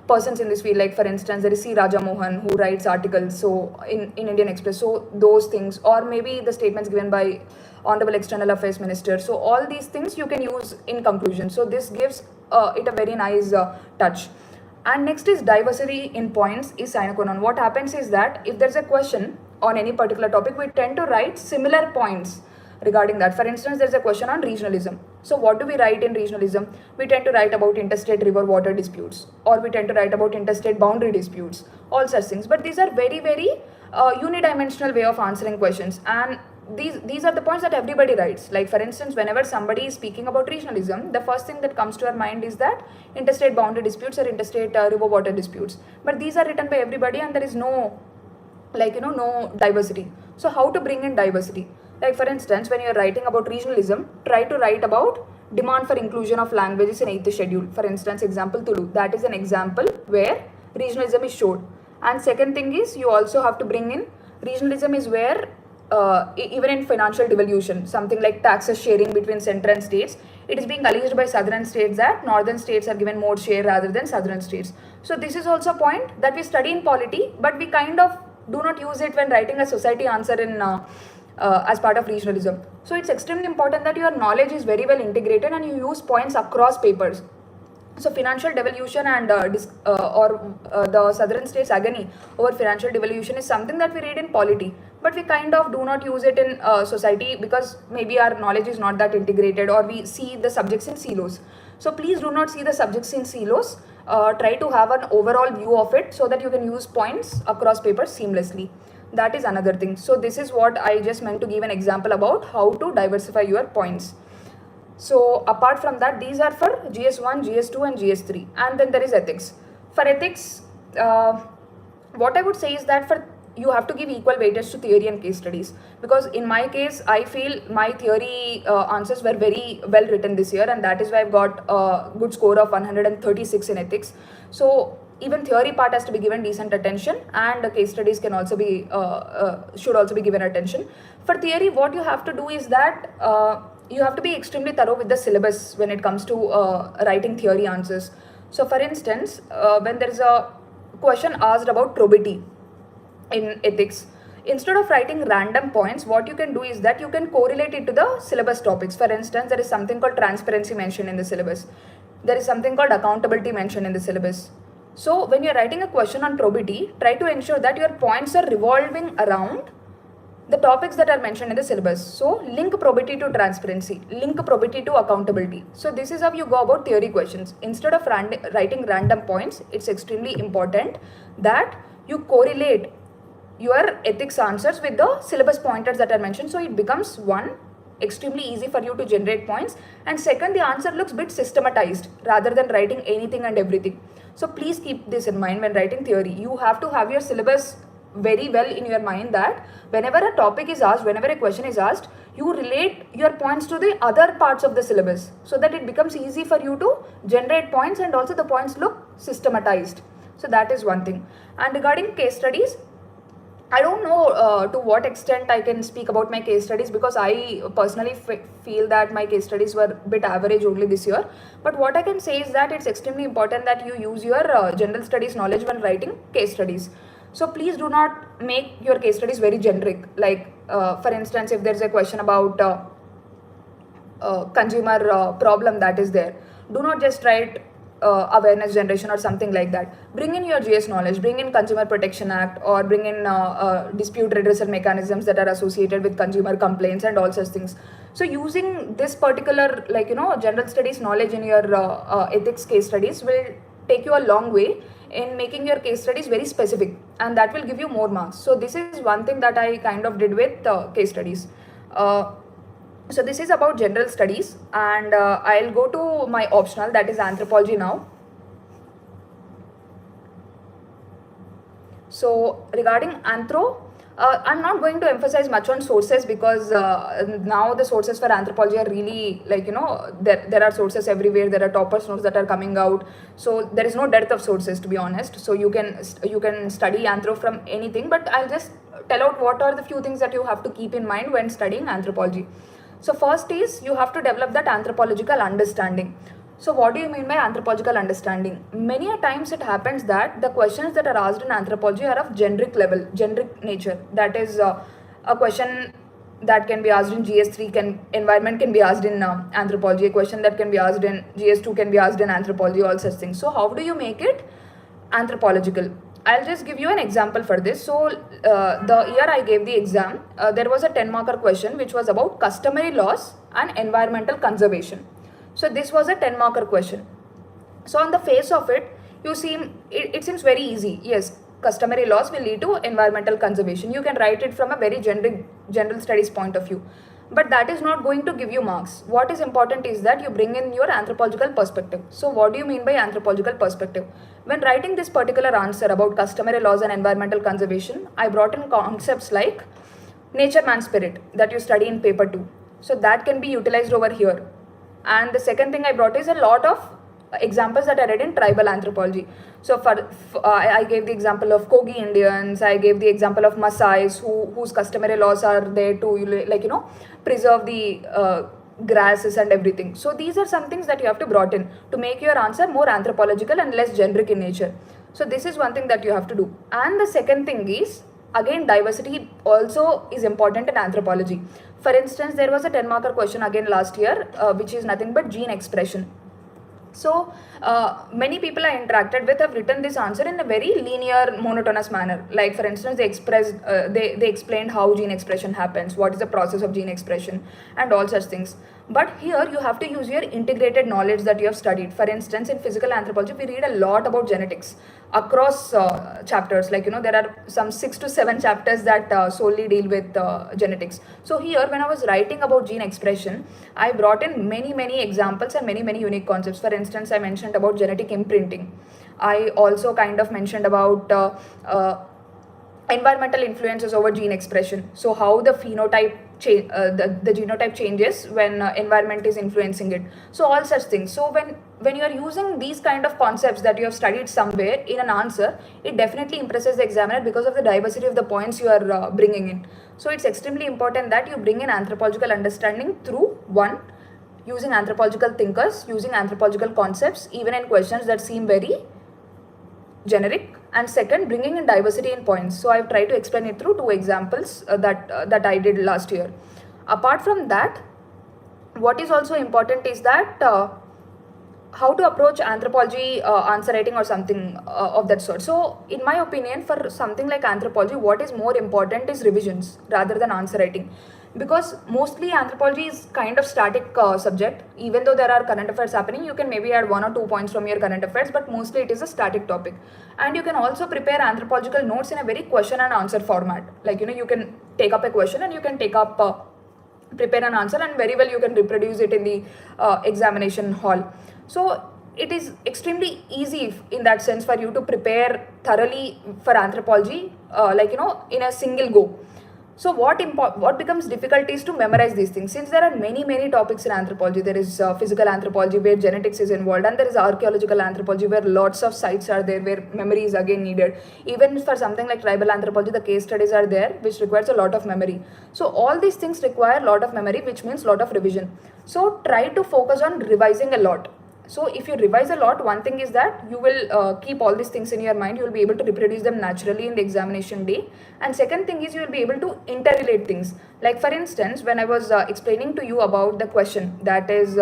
persons in this field. Like for instance, there is C. Raja Mohan, who writes articles so in Indian Express. So those things, or maybe the statements given by Honorable External Affairs Minister. So all these things you can use in conclusion. So this gives it a very nice touch. And next is diversity in points is sine qua non. What happens is that if there's a question on any particular topic, we tend to write similar points regarding that. For instance, there's a question on regionalism. So what do we write in regionalism? We tend to write about interstate river water disputes, or we tend to write about interstate boundary disputes, all such things. But these are very unidimensional way of answering questions, and these are the points that everybody writes. Like for instance, whenever somebody is speaking about regionalism, the first thing that comes to our mind is that interstate boundary disputes or interstate river water disputes. But these are written by everybody, and there is no no diversity. So how to bring in diversity? Like for instance, when you're writing about regionalism, try to write about demand for inclusion of languages in 8th schedule. For instance, example Tulu. That is an example where regionalism is showed. And second thing is, you also have to bring in regionalism is where even in financial devolution, something like taxes sharing between center and states, it is being alleged by southern states that northern states are given more share rather than southern states. So this is also a point that we study in polity, but we kind of do not use it when writing a society answer in as part of regionalism. So it's extremely important that your knowledge is very well integrated and you use points across papers. So financial devolution and the southern states agony over financial devolution is something that we read in polity, but we kind of do not use it in society because maybe our knowledge is not that integrated, or we see the subjects in silos. So please do not see the subjects in silos. Try to have an overall view of it so that you can use points across papers seamlessly. That is another thing. So this is what I just meant to give an example about how to diversify your points. So apart from that, these are for GS1, GS2 and GS3, and then there is ethics. For ethics, what I would say is that you have to give equal weightage to theory and case studies, because in my case I feel my theory answers were very well written this year, and that is why I've got a good score of 136 in ethics. So even theory part has to be given decent attention, and the case studies can also be should also be given attention. For theory, what you have to do is that you have to be extremely thorough with the syllabus when it comes to writing theory answers. So for instance, when there is a question asked about probity in ethics, instead of writing random points, what you can do is that you can correlate it to the syllabus topics. For instance, there is something called transparency mentioned in the syllabus. There is something called accountability mentioned in the syllabus. So when you're writing a question on probity, try to ensure that your points are revolving around the topics that are mentioned in the syllabus. So link probity to transparency, link probity to accountability. So this is how you go about theory questions. Instead of writing random points, it's extremely important that you correlate your ethics answers with the syllabus pointers that are mentioned. So it becomes one, extremely easy for you to generate points, and second, the answer looks a bit systematized rather than writing anything and everything. So please keep this in mind when writing theory. You have to have your syllabus very well in your mind, that whenever a topic is asked, whenever a question is asked, you relate your points to the other parts of the syllabus, so that it becomes easy for you to generate points and also the points look systematized. So that is one thing. And regarding case studies, I don't know to what extent I can speak about my case studies, because I personally feel that my case studies were a bit average only this year. But what I can say is that it's extremely important that you use your general studies knowledge when writing case studies. So please do not make your case studies very generic. Like for instance, if there's a question about consumer problem that is there, do not just write awareness generation or something like that. Bring in your GS knowledge, bring in Consumer Protection Act, or bring in dispute redressal mechanisms that are associated with consumer complaints and all such things. So using this particular general studies knowledge in your ethics case studies will take you a long way in making your case studies very specific, and that will give you more marks. So this is one thing that I kind of did with case studies. So this is about general studies, and I'll go to my optional, that is anthropology now. So regarding anthro, I'm not going to emphasize much on sources, because now the sources for anthropology are really there are sources everywhere. There are toppers notes that are coming out, so there is no dearth of sources, to be honest. So you can study anthro from anything, but I'll just tell out what are the few things that you have to keep in mind when studying anthropology. So first is you have to develop that anthropological understanding. So what do you mean by anthropological understanding? Many a times it happens that the questions that are asked in anthropology are of generic level, generic nature. That is a question that can be asked in GS3, environment can be asked in anthropology. A question that can be asked in GS2 can be asked in anthropology, all such things. So how do you make it anthropological? I'll just give you an example for this. So the year I gave the exam, there was a 10-marker question which was about customary laws and environmental conservation. So this was a 10-marker question. So on the face of it, it seems very easy. Yes, customary laws will lead to environmental conservation. You can write it from a very general studies point of view. But that is not going to give you marks. What is important is that you bring in your anthropological perspective. So what do you mean by anthropological perspective? When writing this particular answer about customary laws and environmental conservation, I brought in concepts like nature man spirit that you study in paper 2. So that can be utilized over here. And the second thing I brought is a lot of examples that I read in tribal anthropology. So I gave the example of Kogi Indians, I gave the example of Maasais whose customary laws are there to preserve the grasses and everything. So these are some things that you have to brought in to make your answer more anthropological and less generic in nature. So this is one thing that you have to do. And the second thing is, again, diversity also is important in anthropology. For instance, there was a 10 marker question again last year, which is nothing but gene expression. So many people I interacted with have written this answer in a very linear, monotonous manner. Like for instance, they explained how gene expression happens, what is the process of gene expression, and all such things. But here you have to use your integrated knowledge that you have studied. For instance, in physical anthropology, we read a lot about genetics across chapters. Like there are some 6 to 7 chapters that solely deal with genetics. So here, when I was writing about gene expression, I brought in many examples and many unique concepts. For instance, I mentioned about genetic imprinting. I also kind of mentioned about environmental influences over gene expression. So how the phenotype the genotype changes when environment is influencing it. So all such things. So when you are using these kind of concepts that you have studied somewhere in an answer, it definitely impresses the examiner because of the diversity of the points you are bringing in. So it's extremely important that you bring in anthropological understanding through one, using anthropological thinkers, using anthropological concepts, even in questions that seem very generic, and second, bringing in diversity in points. So I've tried to explain it through 2 examples that I did last year. Apart from that, what is also important is that how to approach anthropology answer writing or something of that sort. So in my opinion, for something like anthropology, what is more important is revisions rather than answer writing, because mostly anthropology is kind of static subject. Even though there are current affairs happening, you can maybe add 1 or 2 points from your current affairs, but mostly it is a static topic. And you can also prepare anthropological notes in a very question and answer format. Like you can take up a question and you can prepare an answer, and very well you can reproduce it in the examination hall. So it is extremely easy in that sense for you to prepare thoroughly for anthropology, in a single go. So what becomes difficult is to memorize these things, since there are many topics in anthropology. There is physical anthropology where genetics is involved, and there is archaeological anthropology where lots of sites are there where memory is again needed. Even for something like tribal anthropology, the case studies are there which requires a lot of memory. So all these things require a lot of memory, which means lot of revision. So try to focus on revising a lot. So if you revise a lot, one thing is that you will keep all these things in your mind. You will be able to reproduce them naturally in the examination day. And second thing is you will be able to interrelate things. Like for instance, when I was explaining to you about the question that is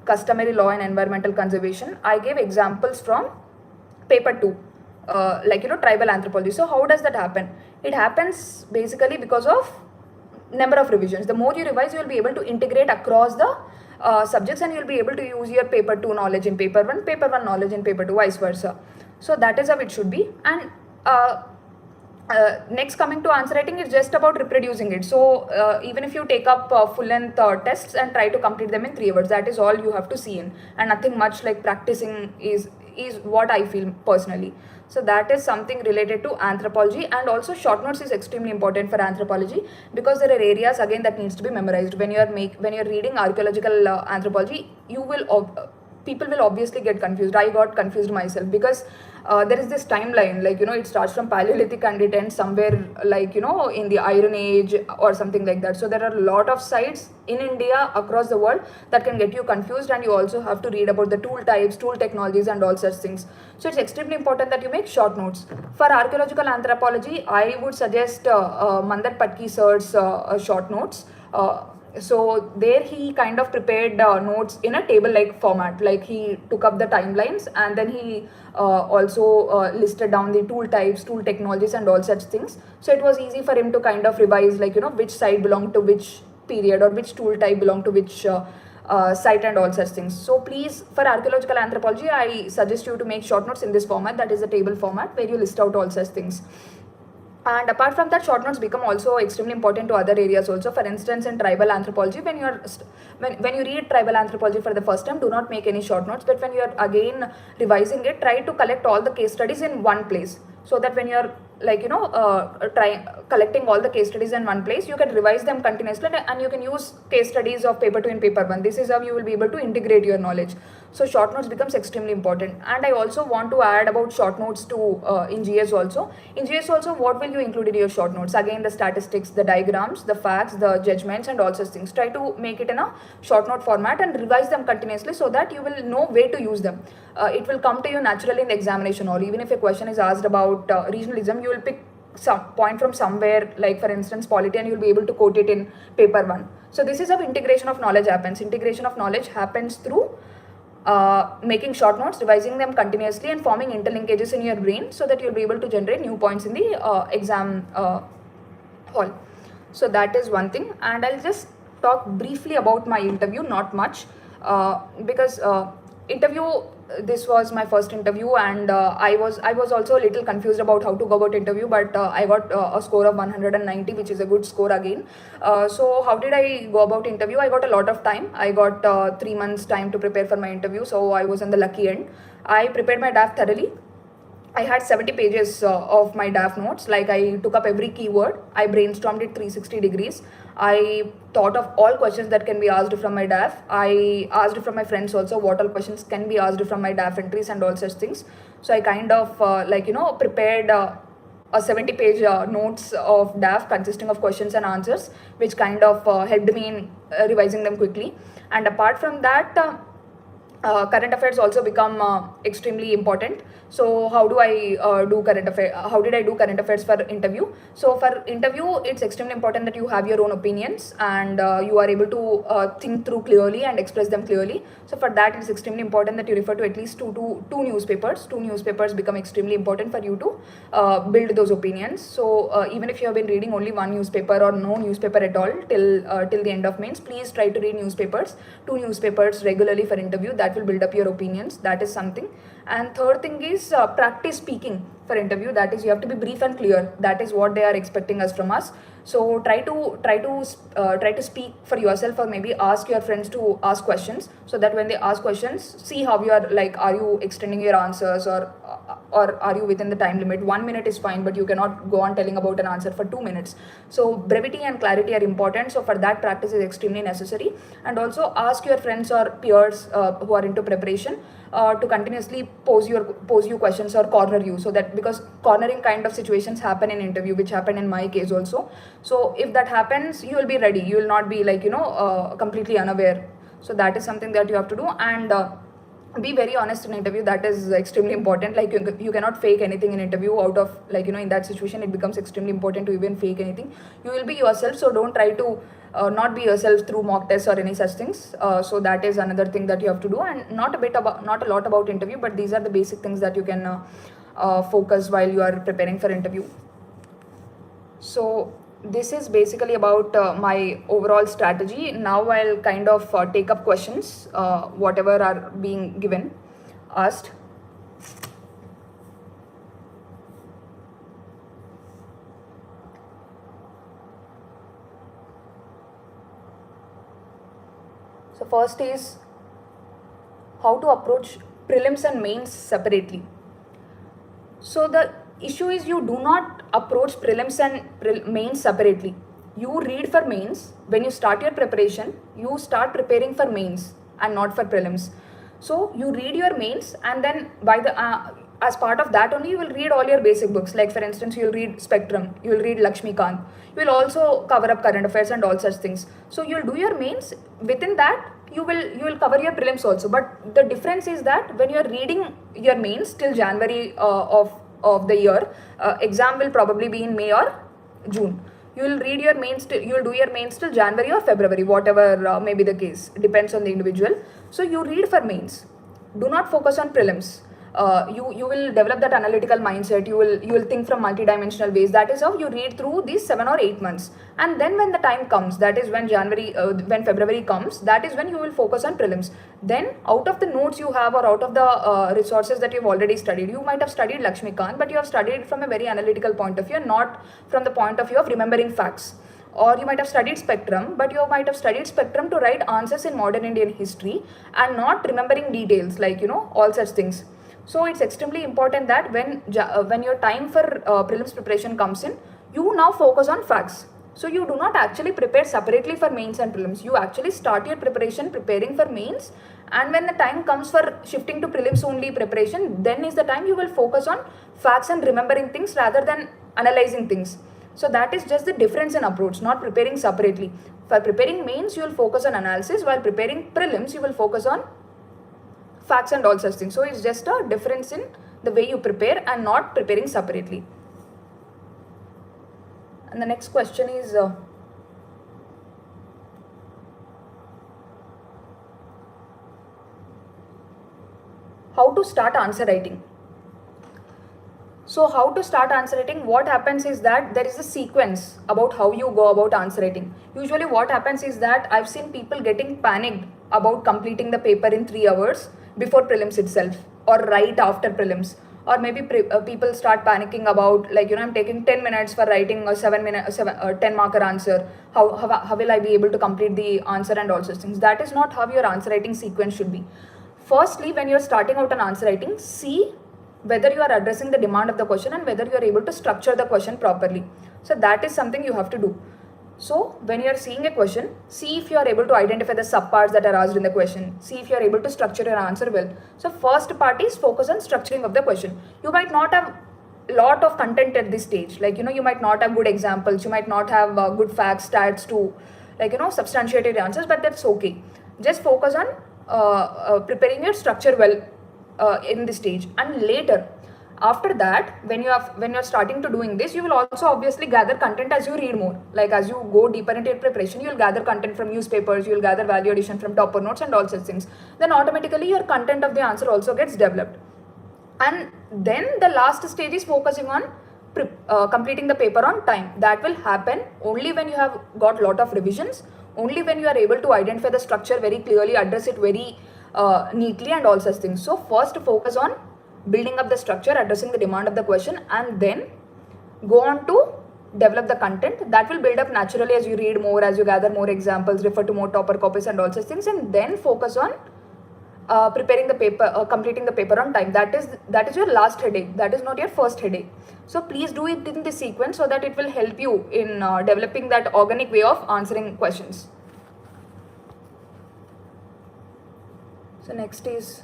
customary law and environmental conservation, I gave examples from paper 2, tribal anthropology. So how does that happen? It happens basically because of number of revisions. The more you revise, you will be able to integrate across the subjects, and you will be able to use your paper 2 knowledge in paper 1, paper 1 knowledge in paper 2, vice versa. So that is how it should be. And next, coming to answer writing, it's just about reproducing it. So even if you take up full length tests and try to complete them in 3 hours, that is all you have to see in, and nothing much like practicing is what I feel personally. So that is something related to anthropology. And also short notes is extremely important for anthropology, because there are areas again that needs to be memorized. When you're reading archaeological anthropology, people will obviously get confused. I got confused myself, because there is this timeline, it starts from Paleolithic and it ends somewhere in the Iron Age or something like that. So there are a lot of sites in India across the world that can get you confused, and you also have to read about the tool types, tool technologies, and all such things. So it's extremely important that you make short notes. For archaeological anthropology, I would suggest Mandar Patki sir's short notes. So there he kind of prepared notes in a table like format. Like he took up the timelines, and then he also listed down the tool types, tool technologies, and all such things. So it was easy for him to kind of revise, which site belonged to which period, or which tool type belonged to which site, and all such things. So please, for archaeological anthropology, I suggest you to make short notes in this format, that is the table format, where you list out all such things. And apart from that, short notes become also extremely important to other areas also. For instance, in tribal anthropology, when you read tribal anthropology for the first time, do not make any short notes. But when you are again revising it, try to collect all the case studies in one place, so that when you are collecting all the case studies in one place, you can revise them continuously, and you can use case studies of paper 2 and paper 1. This is how you will be able to integrate your knowledge. So short notes becomes extremely important. And I also want to add about short notes to in GS also. In GS also, what will you include in your short notes? Again, the statistics, the diagrams, the facts, the judgments, and all such things. Try to make it in a short note format and revise them continuously so that you will know where to use them. It will come to you naturally in the examination, or even if a question is asked about regionalism, you will pick some point from somewhere, like for instance polity, and you'll be able to quote it in paper 1. So this is how integration of knowledge happens. Integration of knowledge happens through making short notes, revising them continuously, and forming interlinkages in your brain so that you'll be able to generate new points in the exam hall. So that is one thing. And I'll just talk briefly about my interview, not much, because interview, this was my first interview, and I was also a little confused about how to go about interview, but I got a score of 190, which is a good score again. So how did I go about interview? I got a lot of time. I got 3 months time to prepare for my interview, so I was on the lucky end. I prepared my DAF thoroughly. I had 70 pages of my DAF notes. Like, I took up every keyword. I brainstormed it 360 degrees. I thought of all questions that can be asked from my DAF. I asked from my friends also what all questions can be asked from my DAF entries and all such things. So I kind of prepared a 70-page notes of DAF consisting of questions and answers, which kind of helped me in revising them quickly. And apart from that, current affairs also become extremely important. So how do I do current affairs? How did I do current affairs for interview? So for interview, it's extremely important that you have your own opinions, and you are able to think through clearly and express them clearly. So for that, it's extremely important that you refer to at least two newspapers. Two newspapers become extremely important for you to build those opinions. So even if you have been reading only one newspaper or no newspaper at all till the end of mains, please try to read newspapers, two newspapers regularly for interview. That will build up your opinions. That is something. And third thing is practice speaking for interview. That is, you have to be brief and clear. That is what they are expecting us from us. So try to speak for yourself, or maybe ask your friends to ask questions, so that when they ask questions, see how you are, like, are you extending your answers, or are you within the time limit? 1 minute is fine, but you cannot go on telling about an answer for 2 minutes. So brevity and clarity are important. So for that, practice is extremely necessary. And also ask your friends or peers who are into preparation to continuously pose you questions or corner you, so that, because cornering kind of situations happen in interview, which happened in my case also. So if that happens, you will be ready. You will not be completely unaware. So that is something that you have to do. And be very honest in interview. That is extremely important. Like, you cannot fake anything in interview. Out of, in that situation, it becomes extremely important to even fake anything. You will be yourself, so don't try to not be yourself through mock tests or any such things. So that is another thing that you have to do. And not a lot about interview, but these are the basic things that you can focus while you are preparing for interview. So this is basically about my overall strategy. Now I'll kind of take up questions, whatever are being asked. So first is how to approach prelims and mains separately. So the issue is, you do not approach prelims and mains separately. You read for mains. When you start your preparation, you start preparing for mains and not for prelims. So you read your mains, and then by the as part of that only, you will read all your basic books. Like, for instance, you will read Spectrum, you will read Lakshmikant. You will also cover up current affairs and all such things. So you will do your mains. Within that, you will cover your prelims also. But the difference is that when you are reading your mains till January of the year, exam will probably be in May or June. You will read your mains you will do your mains till January or February, whatever may be the case. Depends on the individual. So you read for mains. Do not focus on prelims. You will develop that analytical mindset. You will think from multidimensional ways. That is how you read through these 7 or 8 months. And then when the time comes, that is when when February comes, that is when you will focus on prelims. Then out of the notes you have, or out of the resources that you've already studied, you might have studied Lakshmikant, but you have studied it from a very analytical point of view, and not from the point of view of remembering facts. Or you might have studied Spectrum, but you might have studied Spectrum to write answers in modern Indian history, and not remembering details, all such things. So it's extremely important that when your time for prelims preparation comes in, you now focus on facts. So you do not actually prepare separately for mains and prelims. You actually start your preparation preparing for mains, And when the time comes for shifting to prelims only preparation, then is the time you will focus on facts and remembering things rather than analyzing things. So that is just the difference in approach, not preparing separately. For preparing mains, you will focus on analysis, while preparing prelims, you will focus on facts and all such things. So it's just a difference in the way you prepare and not preparing separately. And the next question is, how to start answer writing. So how to start answer writing, what happens is that there is a sequence about how you go about answer writing. Usually what happens is that I've seen people getting panicked about completing the paper in 3 hours before prelims itself or right after prelims. Or maybe people start panicking about, like, I'm taking 10 minutes for writing a 10 marker answer. How will I be able to complete the answer and all such things? That is not how your answer writing sequence should be. Firstly, when you're starting out an answer writing, see whether you are addressing the demand of the question and whether you are able to structure the question properly. So that is something you have to do. So when you are seeing a question, see if you are able to identify the subparts that are asked in the question. See if you are able to structure your answer well. So first part is focus on structuring of the question. You might not have a lot of content at this stage. Like, you might not have good examples. You might not have good facts, stats to, substantiate your answers, but that's okay. Just focus on preparing your structure well in this stage. And later, after that, when you're starting to doing this, you will also obviously gather content as you read more. Like, as you go deeper into your preparation, you will gather content from newspapers, you will gather value addition from topper notes and all such things. Then automatically your content of the answer also gets developed. And then the last stage is focusing on completing the paper on time. That will happen only when you have got lot of revisions, only when you are able to identify the structure very clearly, address it very neatly and all such things. So first focus on building up the structure, addressing the demand of the question, and then go on to develop the content. That will build up naturally as you read more, as you gather more examples, refer to more topper copies and all such things, and then focus on preparing the paper, completing the paper on time. That is your last headache. That is not your first headache. So please do it in this sequence so that it will help you in developing that organic way of answering questions. So next is,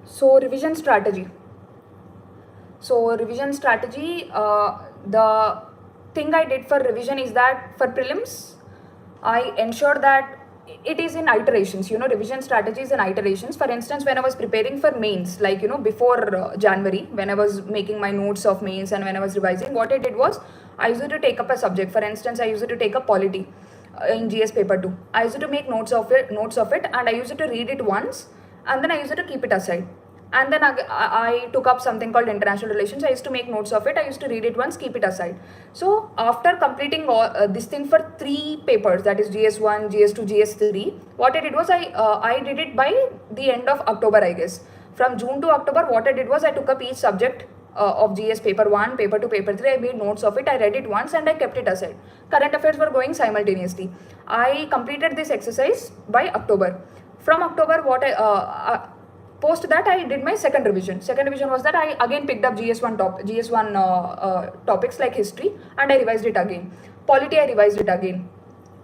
so revision strategy. So revision strategy, the thing I did for revision is that for prelims, I ensured that it is in iterations. Revision strategies and iterations. For instance, when I was preparing for mains, like, before January, when I was making my notes of mains and when I was revising, what I did was, I used to take up a subject. For instance, I used to take up polity in GS paper 2. I used to make notes of it, and I used to read it once, and then I used to keep it aside. And then I took up something called international relations. I used to make notes of it. I used to read it once, keep it aside. So after completing all, this thing for 3 papers, that is GS1, GS2, GS3, what I did was I did it by the end of October, I guess. From June to October, what I did was I took up each subject of GS paper 1, paper 2, paper 3. I made notes of it. I read it once and I kept it aside. Current affairs were going simultaneously. I completed this exercise by October. From October, post that, I did my second revision. Second revision was that I again picked up GS1 topics like history, and I revised it again. Polity, I revised it again.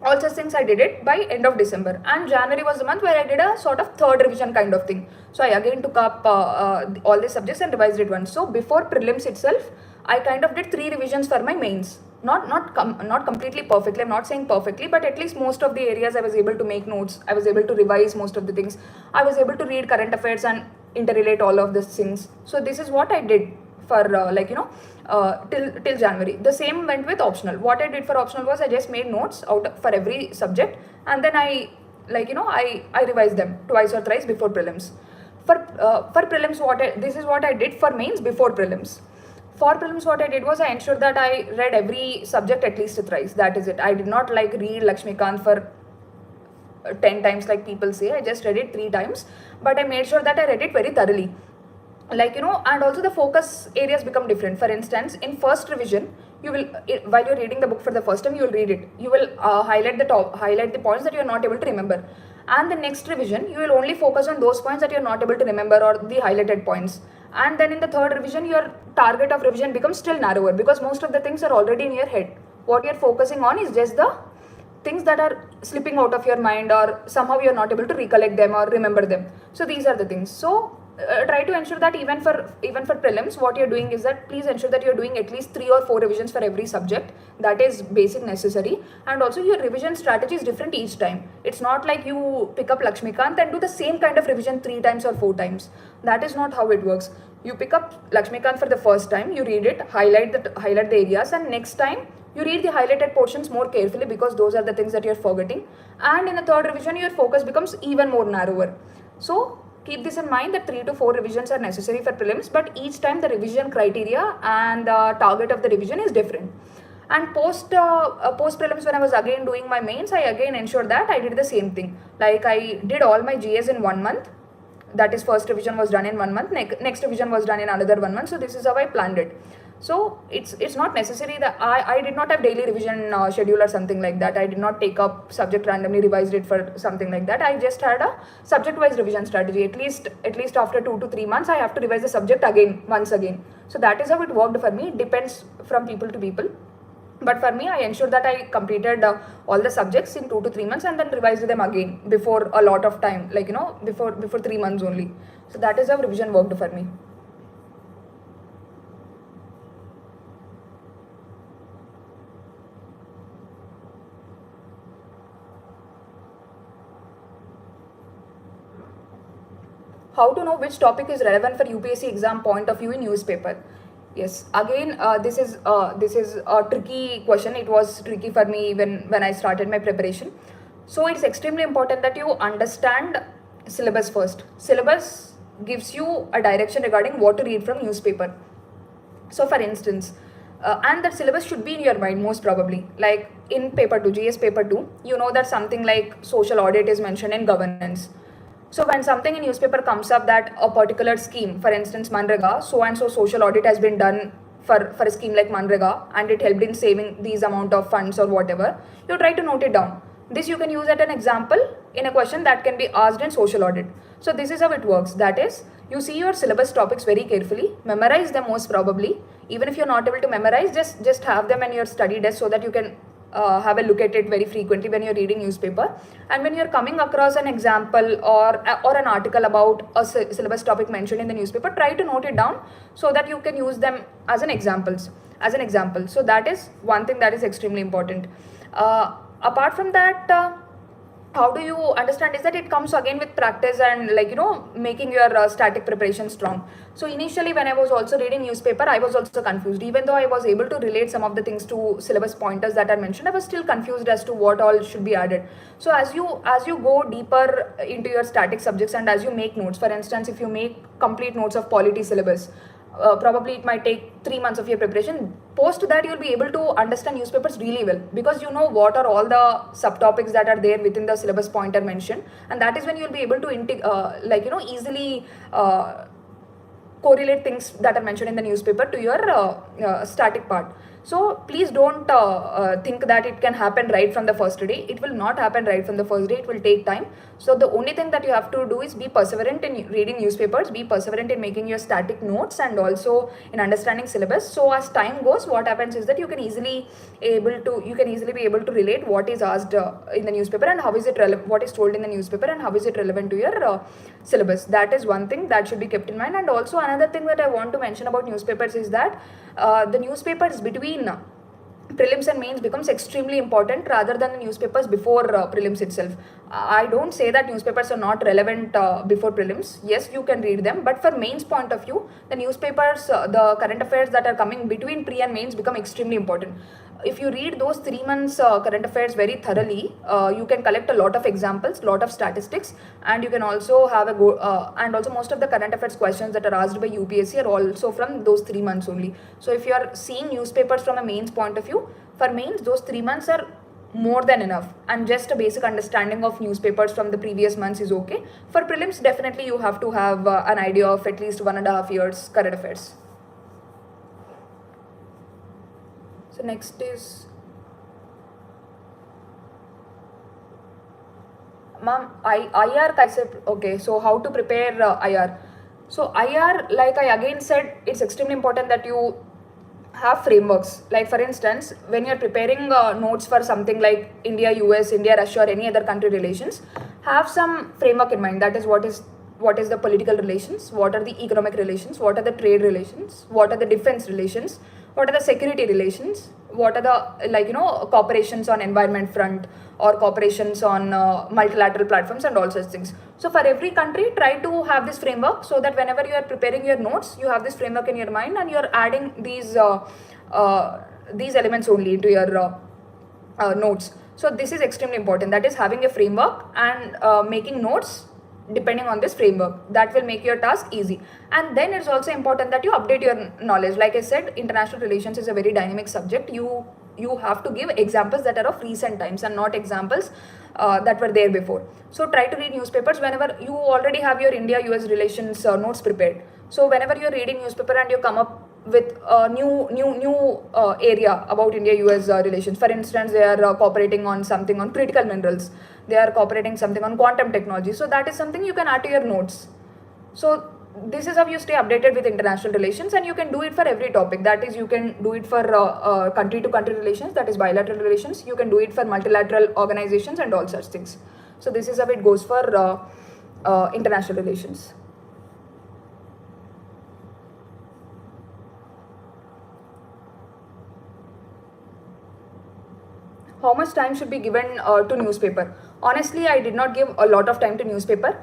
All such things I did it by end of December. And January was the month where I did a sort of third revision kind of thing. So I again took up all the subjects and revised it once. So before prelims itself, I kind of did 3 revisions for my mains. Not completely perfectly, I'm not saying perfectly, but at least most of the areas I was able to make notes. I was able to revise most of the things. I was able to read current affairs and interrelate all of these things. So this is what I did for till January. The same went with optional. What I did for optional was I just made notes for every subject, and then I revised them twice or thrice before prelims. For prelims, this is what I did for mains before prelims. For prelims, what I did was I ensured that I read every subject at least thrice. That is it. I did not read Lakshmikant for 10 times like people say. I just read it 3 times, but I made sure that I read it very thoroughly. Like, and also the focus areas become different. For instance, in first revision, you will, while you're reading the book for the first time, you will read it. You will highlight the points that you're not able to remember. And the next revision, you will only focus on those points that you're not able to remember, or the highlighted points. And then in the third revision, your target of revision becomes still narrower, because most of the things are already in your head. What you're focusing on is just the things that are slipping out of your mind, or somehow you're not able to recollect them or remember them. So these are the things. So try to ensure that even for prelims, what you're doing is that please ensure that you're doing at least 3 or 4 revisions for every subject. That is basic necessary. And also your revision strategy is different each time. It's not like you pick up Lakshmikant and do the same kind of revision 3 times or 4 times. That is not how it works. You pick up Lakshmikant for the first time, you read it, highlight the areas, and next time you read the highlighted portions more carefully, because those are the things that you're forgetting. And in the third revision, your focus becomes even more narrower. So keep this in mind that 3 to 4 revisions are necessary for prelims, but each time the revision criteria and the target of the revision is different. And post prelims, when I was again doing my mains, I again ensured that I did the same thing. Like, I did all my GS in 1 month. That is, first revision was done in 1 month, next revision was done in another 1 month. So this is how I planned it. So it's not necessary that I did not have daily revision schedule or something like that. I did not take up subject randomly, revised it for something like that. I just had a subject wise revision strategy. At least after 2 to 3 months, I have to revise the subject once again. So that is how it worked for me. It depends from people to people. But for me, I ensured that I completed all the subjects in 2 to 3 months, and then revised them again before a lot of time, like, before 3 months only. So that is how revision worked for me. How to know which topic is relevant for UPSC exam point of view in newspaper? Yes, again, this is a tricky question. It was tricky for me when I started my preparation. So it's extremely important that you understand syllabus first. Syllabus gives you a direction regarding what to read from newspaper. So for instance, and that syllabus should be in your mind most probably. Like in paper 2, GS paper 2, you know that something like social audit is mentioned in governance. So when something in newspaper comes up that a particular scheme, for instance Manrega, so and so social audit has been done for a scheme like Manrega, and it helped in saving these amount of funds or whatever, you try to note it down. This you can use as an example in a question that can be asked in social audit. So this is how it works. That is, you see your syllabus topics very carefully, memorize them most probably. Even if you're not able to memorize, just have them in your study desk so that you can have a look at it very frequently when you're reading newspaper. And when you're coming across an example or an article about a syllabus topic mentioned in the newspaper, try to note it down so that you can use them as an example. So that is one thing that is extremely important. Apart from that, how do you understand is that it comes again with practice and making your static preparation strong. So initially when I was also reading newspaper, I was also confused. Even though I was able to relate some of the things to syllabus pointers that are mentioned, I was still confused as to what all should be added. So as you go deeper into your static subjects and as you make notes, for instance, if you make complete notes of polity syllabus, probably it might take 3 months of your preparation. Post that, you'll be able to understand newspapers really well, because you know what are all the subtopics that are there within the syllabus pointer mentioned, and that is when you'll be able to easily correlate things that are mentioned in the newspaper to your static part. So please don't think that it can happen right from the first day. It will not happen right from the first day. It will take time. So the only thing that you have to do is be perseverant in reading newspapers, be perseverant in making your static notes, and also in understanding syllabus. So as time goes, what happens is that you can easily be able to relate what is asked in the newspaper and how is it what is told in the newspaper and how is it relevant to your syllabus. That is one thing that should be kept in mind. And also another thing that I want to mention about newspapers is that the newspapers between prelims and mains becomes extremely important rather than the newspapers before prelims itself. I don't say that newspapers are not relevant before prelims. Yes, you can read them, but for mains point of view, the newspapers, the current affairs that are coming between pre and mains become extremely important. If you read those 3 months current affairs very thoroughly, you can collect a lot of examples, lot of statistics, and you can also have and also most of the current affairs questions that are asked by UPSC are also from those 3 months only. So if you are seeing newspapers from a mains point of view, for mains those 3 months are more than enough, and just a basic understanding of newspapers from the previous months is okay. For prelims, definitely you have to have an idea of at least 1.5 years current affairs. So next is, ma'am, IR concept. Okay, so how to prepare IR? So IR, like I again said, it's extremely important that you have frameworks. Like for instance, when you're preparing notes for something like India, US, India, Russia, or any other country relations, have some framework in mind. That is what is the political relations, what are the economic relations, what are the trade relations, what are the defense relations, what are the security relations, what are the cooperations on environment front, or cooperations on multilateral platforms, and all such things. So for every country, try to have this framework, so that whenever you are preparing your notes, you have this framework in your mind, and you are adding these elements only into your notes. So this is extremely important, that is having a framework and making notes depending on this framework. That will make your task easy. And then it's also important that you update your knowledge. Like I said, international relations is a very dynamic subject. You have to give examples that are of recent times and not examples that were there before. So try to read newspapers whenever you already have your India-US relations notes prepared. So whenever you're reading newspaper and you come up with a new area about India-US relations, for instance, they are cooperating on something on critical minerals, they are cooperating something on quantum technology. So that is something you can add to your notes. So this is how you stay updated with international relations, and you can do it for every topic. That is, you can do it for country to country relations, that is bilateral relations. You can do it for multilateral organizations and all such things. So this is how it goes for international relations. How much time should be given to newspaper? Honestly, I did not give a lot of time to newspaper.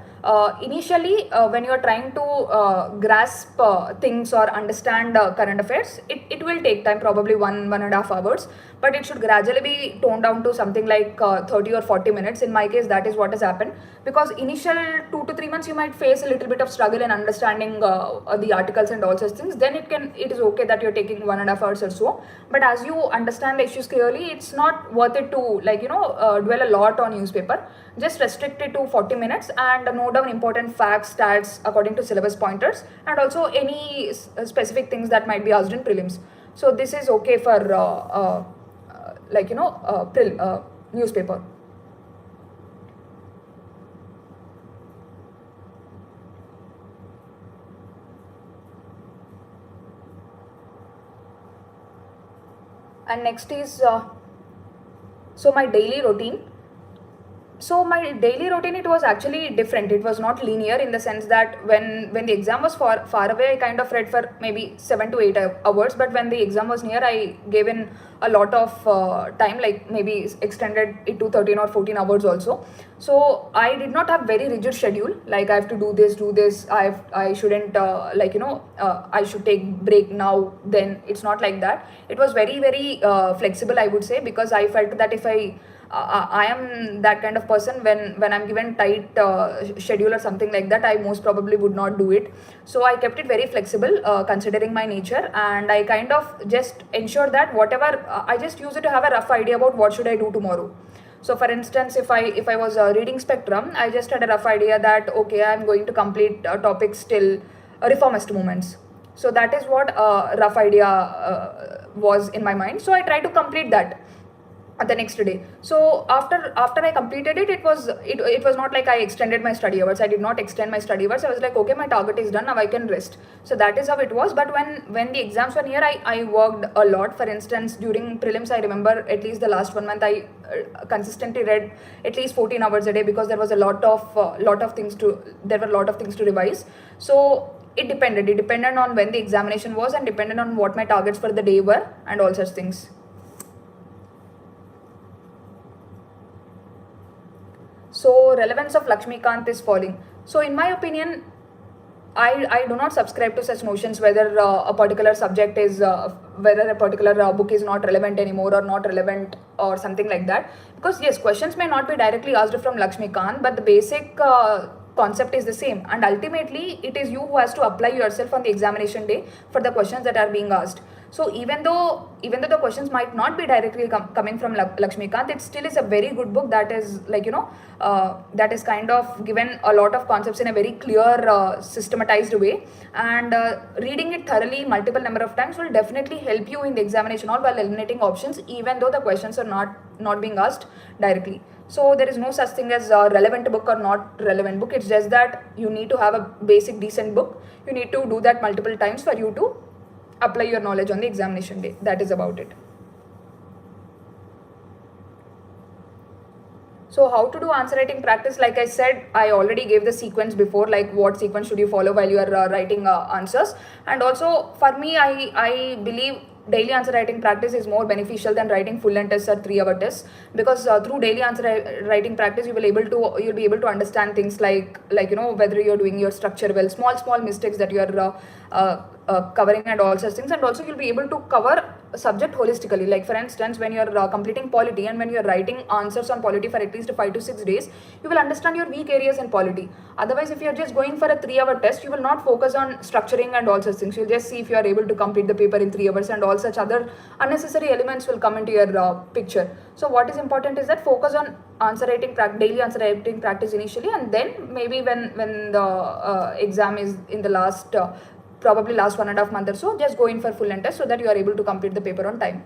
Initially, when you are trying to grasp things or understand current affairs, it will take time, probably 1.5 hours, but it should gradually be toned down to something like 30 or 40 minutes. In my case, that is what has happened, because initial 2 to 3 months you might face a little bit of struggle in understanding the articles and all such things. Then it is okay that you're taking 1.5 hours or so. But as you understand the issues clearly, it's not worth it to dwell a lot on newspaper. Just restrict it to 40 minutes and note down important facts, stats according to syllabus pointers, and also any specific things that might be asked in prelims. So this is okay for newspaper. And next is so my daily routine. So my daily routine, it was actually different. It was not linear, in the sense that when the exam was far away, I kind of read for maybe 7 to 8 hours. But when the exam was near, I gave in a lot of time, like maybe extended it to 13 or 14 hours also. So I did not have very rigid schedule, like I have to do this. I shouldn't I should take break now. Then it's not like that. It was very flexible, I would say, because I felt that if I am that kind of person, when I'm given tight schedule or something like that, I most probably would not do it. So I kept it very flexible, considering my nature, and I kind of just ensure that whatever I just use it to have a rough idea about what should I do tomorrow. So for instance, if I was reading spectrum, I just had a rough idea that okay, I'm going to complete topics till reformist movements. So that is what rough idea was in my mind. So I tried to complete that the next day. So after I completed it, it was not like I extended my study hours. I did not extend my study hours. I was like, okay, my target is done, now I can rest. So that is how it was. But when the exams were near, I worked a lot. For instance, during prelims, I remember at least the last 1 month, I consistently read at least 14 hours a day, because there was a lot of things to revise. So it depended on when the examination was, and depended on what my targets for the day were, and all such things. So relevance of Lakshmikant is falling. So in my opinion, I do not subscribe to such notions whether a particular subject is whether a particular book is not relevant anymore or not relevant or something like that. Because yes, questions may not be directly asked from Lakshmikant, but the basic concept is the same, and ultimately it is you who has to apply yourself on the examination day for the questions that are being asked. So even though the questions might not be directly coming from Lakshmikant, it still is a very good book that is like, that is kind of given a lot of concepts in a very clear, systematized way, and reading it thoroughly multiple number of times will definitely help you in the examination hall while eliminating options, even though the questions are not being asked directly. So there is no such thing as a relevant book or not relevant book. It's just that you need to have a basic decent book. You need to do that multiple times for you to apply your knowledge on the examination day. That is about it. So how to do answer writing practice? Like I said, I already gave the sequence before, like what sequence should you follow while you are writing answers. And also for me, I believe daily answer writing practice is more beneficial than writing full length tests or 3-hour tests, because through daily answer writing practice you'll be able to understand things like whether you're doing your structure well, small mistakes that you are covering and all such things, and also you'll be able to cover a subject holistically. Like for instance, when you're completing polity and when you're writing answers on polity for at least 5 to 6 days, you will understand your weak areas in polity. Otherwise, if you're just going for a 3-hour test, you will not focus on structuring and all such things. You'll just see if you are able to complete the paper in 3 hours, and all such other unnecessary elements will come into your picture. So what is important is that focus on daily answer writing practice initially, and then maybe when the exam is in the last probably last 1.5 months or so, just go in for full length test so that you are able to complete the paper on time.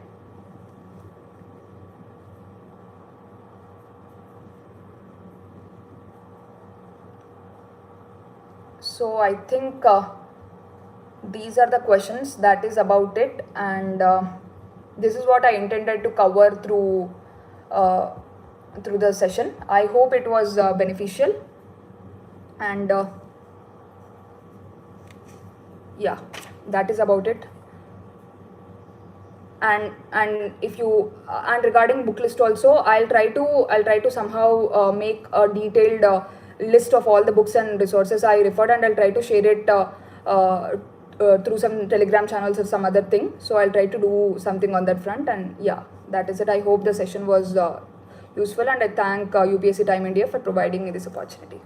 So I think these are the questions. That is about it, and this is what I intended to cover through the session. I hope it was beneficial, and yeah, that is about it. And if you and regarding book list also, I'll try to somehow make a detailed list of all the books and resources I referred, and I'll try to share it through some Telegram channels or some other thing. So I'll try to do something on that front, and yeah, that is it. I hope the session was useful, and I thank UPSC Time India for providing me this opportunity.